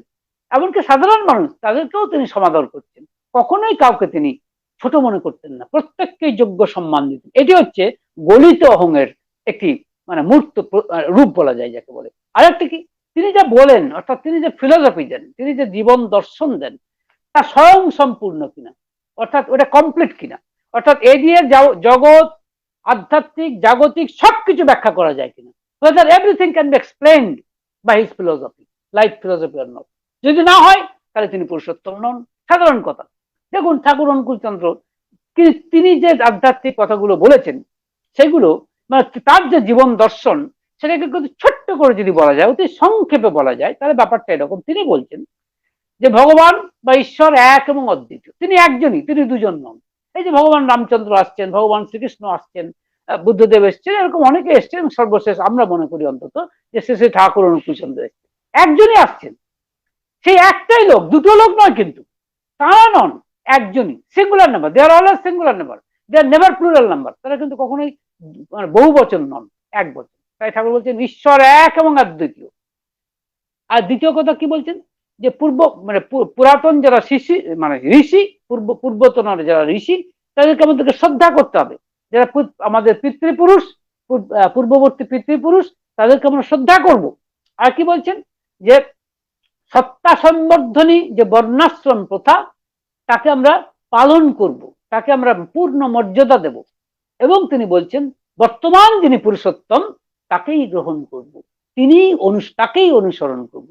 [SPEAKER 1] এমনকি সাধারণ মানুষ তাদেরকেও তিনি সমাদর করছেন, কখনোই কাউকে তিনি ছোট মনে করতেন না, প্রত্যেককেই যোগ্য সম্মান দিতেন। এটি হচ্ছে গলিত অহংের একটি মানে মূর্ত রূপ বলা যায় যাকে বলে। আর একটা কি, তিনি যা বলেন অর্থাৎ তিনি যে ফিলোসফি দেন, তিনি যে জীবন দর্শন দেন, তা স্বয়ং সম্পূর্ণ কিনা, অর্থাৎ ওটা কমপ্লিট কিনা, অর্থাৎ এ দিয়ে জগৎ আধ্যাত্মিক জাগতিক সবকিছু ব্যাখ্যা করা যায় কিনা, whether everything can be explained by his philosophy, life philosophy or not। যদি না হয় তাহলে তিনি পুরুষোত্তম নন, সাধারণ কথা। দেখুন ঠাকুর অনুকূল চন্দ্র তিনি যে আধ্যাত্মিক কথাগুলো বলেছেন সেগুলো মানে তার যে জীবন দর্শন সেটাকে কিন্তু ছোট্ট করে যদি বলা যায়, অতি সংক্ষেপে বলা যায়, তাহলে ব্যাপারটা এরকম। তিনি বলছেন যে ভগবান বা ঈশ্বর এক এবং অদ্বিতীয়, তিনি একজনই, তিনি দুজন নন। এই যে ভগবান রামচন্দ্র আসছেন, ভগবান শ্রীকৃষ্ণ আসছেন, বুদ্ধদেব এসছেন, এরকম অনেকে এসছেন, সর্বশেষ আমরা মনে করি অন্তত যে শেষে ঠাকুর অনুকূল চন্দ্র এসছেন, একজনই আসছেন। সেই একটাই লোক, দুটো লোক নয় কিন্তু, তারা নন, একজনই, singular number, they are always singular number, they R never plural number, তারা কিন্তু কখনোই বহু বচন নন, এক বচন। তাই ঠাকুর বলছেন ঈশ্বর এক এবং অদ্বিতীয়। আর দ্বিতীয় কথা কি বলছেন, যে পূর্ব মানে পুরাতন যারা মানে ঋষি, পূর্বতন যারা ঋষি, তাদেরকে আমাদেরকে শ্রদ্ধা করতে হবে। যারা আমাদের পিতৃপুরুষ, পূর্ববর্তী পিতৃপুরুষ, তাদেরকে আমরা শ্রদ্ধা করব। আর কি বলছেন, যে সত্তা সম্বর্ধনী যে বর্ণাশ্রম প্রথা, তাকে আমরা পালন করব, তাকে আমরা পূর্ণ মর্যাদা দেব। এবং তিনি বলছেন বর্তমান যিনি পুরুষোত্তম তাকেই গ্রহণ করব, তিনি তাকেই অনুসরণ করব।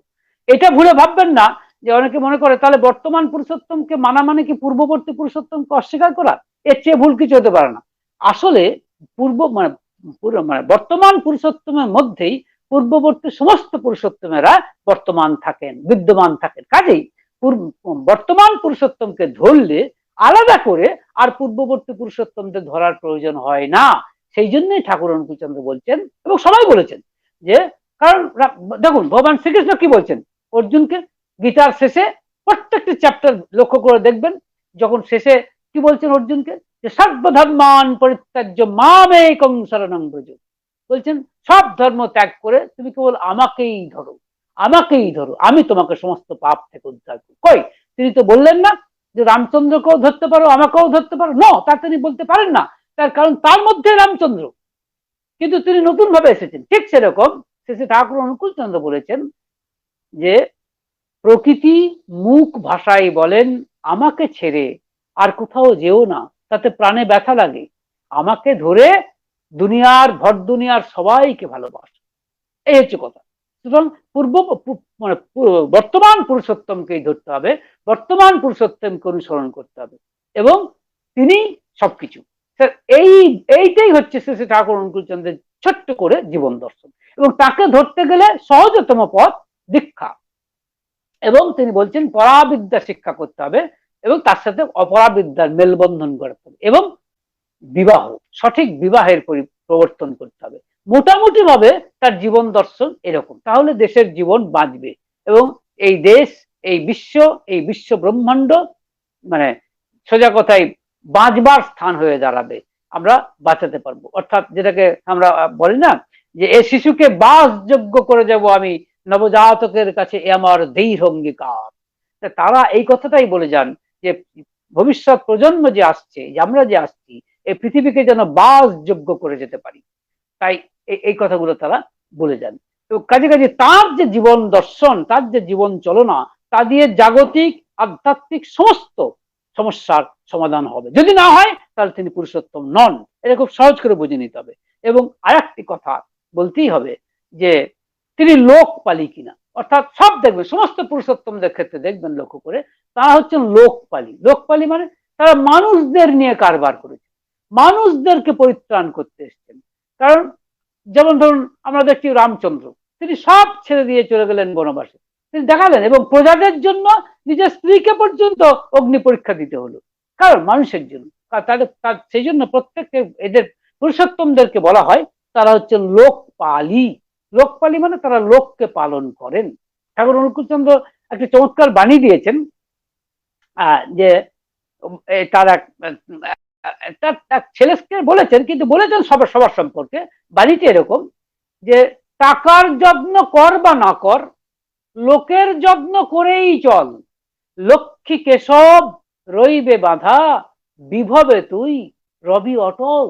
[SPEAKER 1] এটা ভুলে ভাববেন না যে অনেকে মনে করে তাহলে বর্তমান পুরুষোত্তমকে মানা মানে কি পূর্ববর্তী পুরুষোত্তমকে অস্বীকার করা, এর চেয়ে ভুল কিছু হতে পারে না। আসলে বর্তমান পুরুষোত্তমের মধ্যেই পূর্ববর্তী সমস্ত পুরুষোত্তমেরা বর্তমান থাকেন, বিদ্যমান থাকেন। কাজেই বর্তমান পুরুষোত্তমকে ধরলে আলাদা করে আর পূর্ববর্তী পুরুষোত্তমদের ধরার প্রয়োজন হয় না। সেই জন্যই ঠাকুর অনুকূল চন্দ্র বলছেন, এবং সবাই বলেছেন, যে কারণ দেখুন ভগবান শ্রীকৃষ্ণ কি বলছেন অর্জুনকে গীতার শেষে, প্রত্যেকটি চ্যাপ্টার লক্ষ্য করে দেখবেন, যখন শেষে কি বলছেন অর্জুনকে, যে সর্বধর্মান পরিত্যাজ্য মামেকং শরণং ব্রজ, বলছেন সব ধর্ম ত্যাগ করে তুমি কেবল আমাকেই ধরো, আমাকেই ধরো, আমি তোমাকে সমস্ত পাপ থেকে উদ্ধার করি। কই, তিনি তো বললেন না যে রামচন্দ্রকেও ধরতে পারো, আমাকেও ধরতে পারো, ন, তা তিনি বলতে পারেন না, তার কারণ তার মধ্যে রামচন্দ্র, কিন্তু তিনি নতুন ভাবে এসেছেন। ঠিক সেরকম শেষে ঠাকুর অনুকূল চন্দ্র বলেছেন যে প্রকৃতি মুখ ভাষায় বলেন আমাকে ছেড়ে আর কোথাও যেও না, তাতে প্রাণে ব্যথা লাগে, আমাকে ধরে দুনিয়ার ভর দুনিয়ার সবাইকে ভালোবাসো, এই হচ্ছে কথা। সুতরাং মানে বর্তমান পুরুষোত্তমকেই ধরতে হবে, বর্তমান পুরুষোত্তমকে অনুসরণ করতে হবে, এবং তিনি সবকিছু। এইটাই হচ্ছে শ্রী ঠাকুর অনুকূল চন্দ্রের ছোট্ট করে জীবন দর্শন, এবং তাকে ধরতে গেলে সহজতম পথ দীক্ষা। এবং তিনি বলছেন পরাবিদ্যা শিক্ষা করতে হবে, এবং তার সাথে অপরাবিদ্যার মেলবন্ধন করতে হবে, এবং বিবাহ, সঠিক বিবাহের প্রবর্তন করতে হবে। মোটামুটি ভাবে তার জীবন দর্শন এরকম, তাহলে দেশের জীবন বাঁচবে, এবং এই দেশ, এই বিশ্ব ব্রহ্মাণ্ড মানে সোজা কথায় বাঁচবার স্থান হয়ে দাঁড়াবে, আমরা বাঁচাতে পারবো। অর্থাৎ যেটাকে আমরা বলি না যে এ শিশুকে বাসযোগ্য করে যাব আমি নবজাতকের কাছে, এ আমার দৃঢ় অঙ্গীকার। তারা এই কথাটাই বলে যান যে ভবিষ্যৎ প্রজন্ম যে আসছে, যে আমরা যে আসছি, এই পৃথিবীকে যেন বাসযোগ্য করে যেতে পারি, তাই এই কথাগুলো তারা বলে যান। তো কাজে কাজে তার যে জীবন দর্শন, তার যে জীবন চলনা, তা দিয়ে জাগতিক আধ্যাত্মিক সমস্ত সমস্যার সমাধান হবে। যদি না হয় তাহলে তিনি পুরুষোত্তম নন, এটা খুব সহজ করে বুঝে নিতে হবে। এবং আরেকটি কথা বলতেই হবে যে তিনি লোকপালি কিনা, অর্থাৎ সব দেখবেন সমস্ত পুরুষোত্তমদের ক্ষেত্রে দেখবেন লক্ষ্য করে, তারা হচ্ছেন লোকপালি। লোকপালি মানে তারা মানুষদের নিয়ে কারবার করেছে, মানুষদেরকে পরিত্রাণ করতে এসছেন। কারণ যেমন ধরুন আমরা দেখছি রামচন্দ্র, তিনি সব ছেড়ে দিয়ে চলে গেলেন বনবাসে, তিনি দেখালেন, এবং প্রজাদের জন্য নিজের স্ত্রীকে পর্যন্ত অগ্নি পরীক্ষা দিতে হলো, কারণ মানুষের জন্য। সেই জন্য প্রত্যেককে এদের পুরুষোত্তমদেরকে বলা হয় তারা হচ্ছে লোকপালি। লোকপালি মানে তারা লোককে পালন করেন। ঠাকুর অনুকূল চন্দ্র একটা চমৎকার বাণী দিয়েছেন, যে তার এক তার ছেলেকে বলেছেন, কিন্তু বলেছেন সবার সবার সম্পর্কে। বাণীটি এরকম যে টাকার যত্ন কর বা না কর, লোকের যত্ন করেই চল, লক্ষ্মী কেশব রইবে বাধা, বিভবে তুই রবি অটল।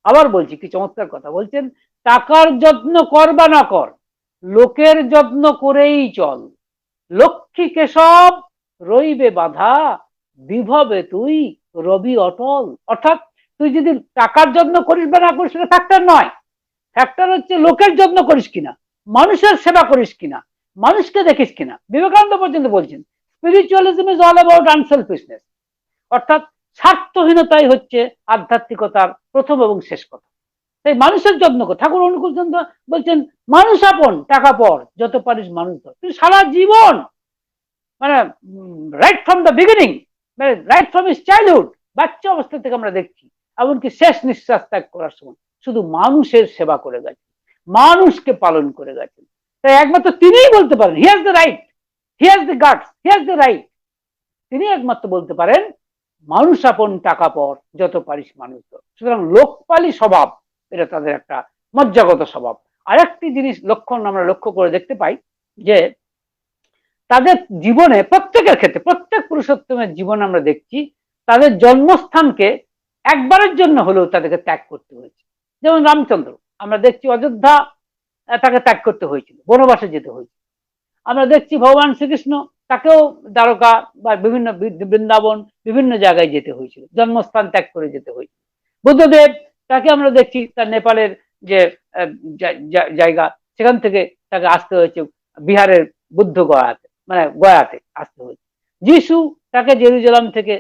[SPEAKER 1] আবার বলছি, কি চমৎকার কথা বলছেন, টাকার যত্ন কর বা না কর, লোকের যত্ন করেই চল, লক্ষ্মী কেশব রইবে বাধা, বিভবে তুই রবি অটল। অর্থাৎ তুই যদি টাকার যত্ন করিস বা না করিস সেটা ফ্যাক্টর নয়, ফ্যাক্টর হচ্ছে লোকের যত্ন করিস কিনা, মানুষের সেবা করিস কিনা, মানুষকে দেখিস কিনা। বিবেকানন্দ পর্যন্ত বলছেন spiritualism is all about unselfishness, অর্থাৎ স্বার্থহীনতাই হচ্ছে আধ্যাত্মিকতার প্রথম এবং শেষ কথা। তাই মানুষের যত্ন কর। ঠাকুর অনুকূল চন্দ্র বলছেন মানুষ আপন টাকা পর, যত পারিস মানুষ ধর। তুই সারা জীবন মানে রাইট ফ্রম দ্য বিগিনিং, মানে রাইট ফ্রম হিজ চাইল্ডহুড, বাচ্চা অবস্থা থেকে আমরা দেখছি, এমনকি শেষ নিঃশ্বাস ত্যাগ করার সময় শুধু মানুষের সেবা করে গেছেন, মানুষকে পালন করে গেছেন। তাই একমাত্র তিনিই বলতে পারেন, he has the right, he has the guts, he has the right, তিনি একমাত্র বলতে পারেন মানুষ আপন টাকা পর, যত পারিস মানুষ ধর। সুতরাং লোকপালি স্বভাব, এটা তাদের একটা মজ্জাগত স্বভাব। আরেকটি জিনিস লক্ষণ আমরা লক্ষ্য করে দেখতে পাই যে তাদের জীবনে, প্রত্যেকের ক্ষেত্রে, প্রত্যেক পুরুষোত্তমের জীবনে আমরা দেখছি তাদের জন্মস্থানকে একবারের জন্য হলেও তাদেরকে ত্যাগ করতে হয়েছে। যেমন রামচন্দ্র, আমরা দেখছি অযোধ্যা তাকে ত্যাগ করতে হয়েছিল, বনবাসে যেতে হয়েছিল। আমরা দেখছি ভগবান শ্রীকৃষ্ণ, তাকেও দ্বারকা বা বিভিন্ন বৃন্দাবন বিভিন্ন জায়গায় যেতে হয়েছিল, জন্মস্থান ত্যাগ করে যেতে হয়েছিল। বুদ্ধদেব, তাকে আমরা দেখছি তার নেপালের যে জায়গা, সেখান থেকে তাকে আসতে হয়েছে বিহারের বুদ্ধ গয়াতে, মানে গয়াতে আসতে হয়েছে। যিশু, তাকে জেরুজালেম থেকে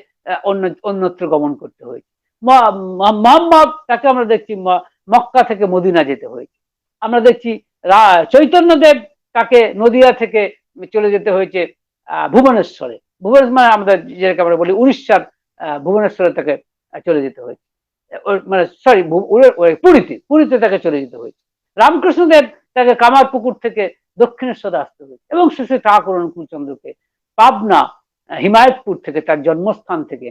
[SPEAKER 1] অন্যত্র গমন করতে হয়েছে। মোহাম্মদ, তাকে আমরা দেখছি মক্কা থেকে মদিনা যেতে হয়েছে। আমরা দেখছি চৈতন্যদেব, তাকে নদিয়া থেকে চলে যেতে হয়েছে ভুবনেশ্বরে। ভুবনেশ্বর মানে আমাদের যেটাকে আমরা বলি উড়িষ্যার ভুবনেশ্বরে তাকে চলে যেতে হয়েছে, মানে সরি পুরীতে, পুরীতে তাকে চলে যেতে হয়েছে। রামকৃষ্ণদেব, তাকে কামারপুকুর থেকে দক্ষিণেশ্বরে আসতে হয়েছে। এবং শ্রী ঠাকুর অনুকূল চন্দ্রকে পাবনা হিমায়তপুর থেকে, তার জন্মস্থান থেকে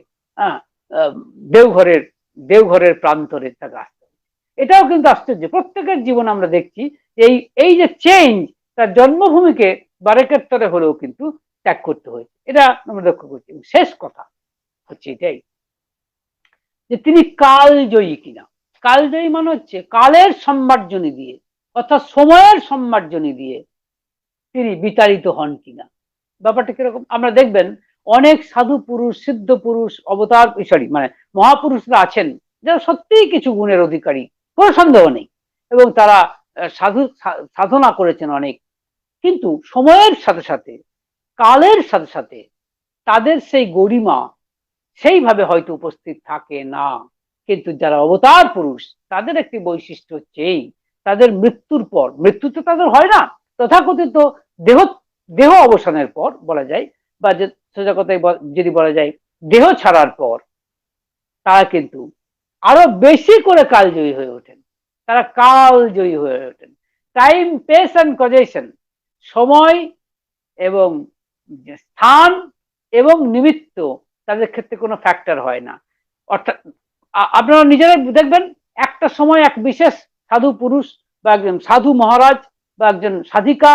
[SPEAKER 1] দেওঘরের দেওঘরের প্রান্তরে তাকে আসতে হয়েছে। এটাও কিন্তু আশ্চর্য, প্রত্যেকের জীবন আমরা দেখছি এই এই যে চেঞ্জ, তার জন্মভূমিকে বারেকেত্তরে হলেও কিন্তু ত্যাগ করতে হয়েছে, এটা আমরা লক্ষ্য করছি। শেষ কথা হচ্ছে এটাই যে তিনি কালজয়ী কিনা। কালজয়ী মানে হচ্ছে কালের সম্মার্জনী দিয়ে, অর্থাৎ সময়ের সম্মার্জনী দিয়ে তিনি বিতাড়িত হন কিনা। ব্যাপারটা কিরকম, আমরা দেখবেন অনেক সাধু পুরুষ, সিদ্ধ পুরুষ, অবতার মানে মহাপুরুষরা আছেন যারা সত্যিই কিছু গুণের অধিকারী, কোনো সন্দেহ নেই, এবং তারা সাধনা করেছেন অনেক, কিন্তু সময়ের সাথে সাথে, কালের সাথে সাথে তাদের সেই গরিমা সেইভাবে হয়তো উপস্থিত থাকে না। কিন্তু যারা অবতার পুরুষ, তাদের একটি বৈশিষ্ট্য হচ্ছে এই, তাদের মৃত্যুর পর, মৃত্যু তো তাদের হয় না, তথাকথিত দেহ দেহ অবসানের পর বলা যায়, বা সোজা কথায় যদি বলা যায় দেহ ছাড়ার পর, তারা কিন্তু আরো বেশি করে কালজয়ী হয়ে ওঠেন, তারা কালজয়ী হয়ে ওঠেন। টাইম, স্পেস এন্ড কজেশন, সময় এবং স্থান এবং নিমিত্ত তাদের ক্ষেত্রে কোনো ফ্যাক্টর হয় না। অর্থাৎ আপনারা নিজেরাই দেখবেন, একটা সময় এক বিশেষ সাধু পুরুষ বা একজন সাধু মহারাজ বা একজন সাধিকা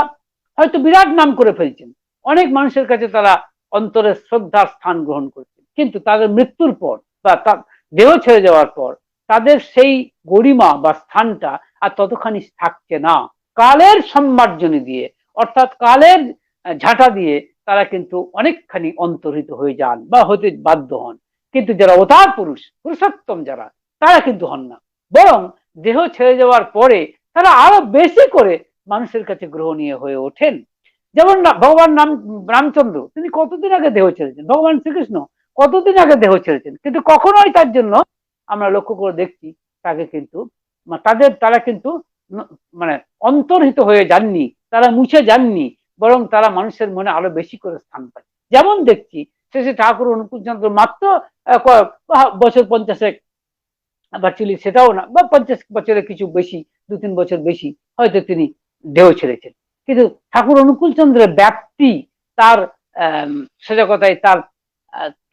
[SPEAKER 1] হয়তো বিরাট নাম করে ফেলছেন, অনেক মানুষের কাছে তারা অন্তরে শ্রদ্ধার স্থান গ্রহণ করছেন, কিন্তু তাদের মৃত্যুর পর বা তার দেহ ছেড়ে যাওয়ার পর তাদের সেই গরিমা বা স্থানটা আর ততখানি থাকছে না। কালের সম্মার্জনী দিয়ে, অর্থাৎ কালের ঝাঁটা দিয়ে তারা কিন্তু অনেকখানি অন্তর্হিত হয়ে যান বা হতে বাধ্য হন। কিন্তু যারা অবতার পুরুষ, পুরুষোত্তম যারা, তারা কিন্তু হন না, বরং দেহ ছেড়ে যাওয়ার পরে তারা আরো বেশি করে মানুষের কাছে গ্রহণীয় হয়ে ওঠেন। যেমন ভগবান রামচন্দ্র, তিনি কতদিন আগে দেহ ছেড়েছেন, ভগবান শ্রীকৃষ্ণ কতদিন আগে দেহ ছেড়েছেন, কিন্তু কখনোই তার জন্য আমরা লক্ষ্য করে দেখছি তাকে কিন্তু তারা কিন্তু মানে অন্তর্হিত হয়ে যাননি, তারা মুছে যাননি, বরং তারা মানুষের মনে আরো বেশি করে স্থান পায়। যেমন দেখছি শ্রী ঠাকুর অনুকূল চন্দ্র মাত্র বছর 50 ভার্চুয়ালি সেটাও না, বা 50 বছরের কিছু বেশি, 2-3 বছর বেশি হয়তো তিনি দেহ ছেড়েছেন, কিন্তু ঠাকুর অনুকূল চন্দ্রের ব্যাপ্তি, তার সোজা কথায় তার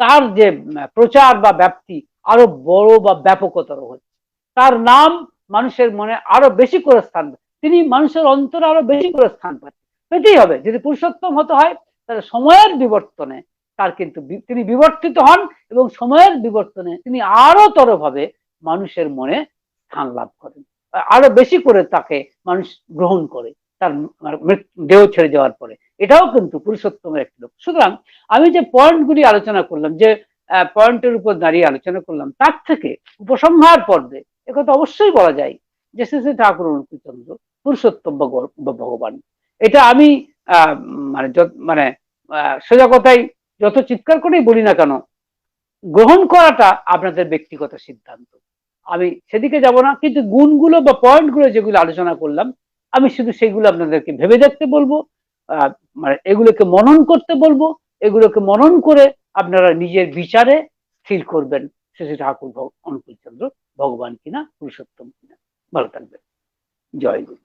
[SPEAKER 1] তার যে প্রচার বা ব্যাপ্তি আরো বড় বা ব্যাপকতর হচ্ছে, তার নাম মানুষের মনে আরো বেশি করে স্থান পায়, তিনি মানুষের অন্তরে আরো বেশি করে স্থান পায়, পেতেই হবে। যদি পুরুষোত্তম হতে হয় তাহলে সময়ের বিবর্তনে তার কিন্তু তিনি বিবর্তিত হন এবং সময়ের বিবর্তনে তিনি আরো তরভাবে মানুষের মনে স্থান লাভ করেন, আরো বেশি করে তাকে মানুষ গ্রহণ করে তার দেহ ছেড়ে যাওয়ার পরে। এটাও কিন্তু পুরুষোত্তমের একটি লোক। সুতরাং আমি যে পয়েন্টগুলি আলোচনা করলাম, যে পয়েন্টের উপর দাঁড়িয়ে আলোচনা করলাম, তার থেকে উপসংহার পর্বে একথা অবশ্যই বলা যায় যে শ্রী শ্রী ঠাকুর অনুকূলচন্দ্র পুরুষোত্তম ভগবান। এটা আমি মানে মানে সোজা কথাই যত চিৎকার করেই বলি না কেন, গ্রহণ করাটা আপনাদের ব্যক্তিগত সিদ্ধান্ত, আমি সেদিকে যাব না। কিন্তু গুণগুলো বা পয়েন্টগুলো যেগুলো আলোচনা করলাম, আমি শুধু সেগুলো আপনাদেরকে ভেবে দেখতে বলবো, মানে এগুলোকে মনন করতে বলবো। এগুলোকে মনন করে আপনারা নিজের বিচারে স্থির করবেন শ্রী শ্রী ঠাকুর অনুকূলচন্দ্র ভগবান কিনা, পুরুষোত্তম কিনা। ভালো থাকবেন। জয় গুরু।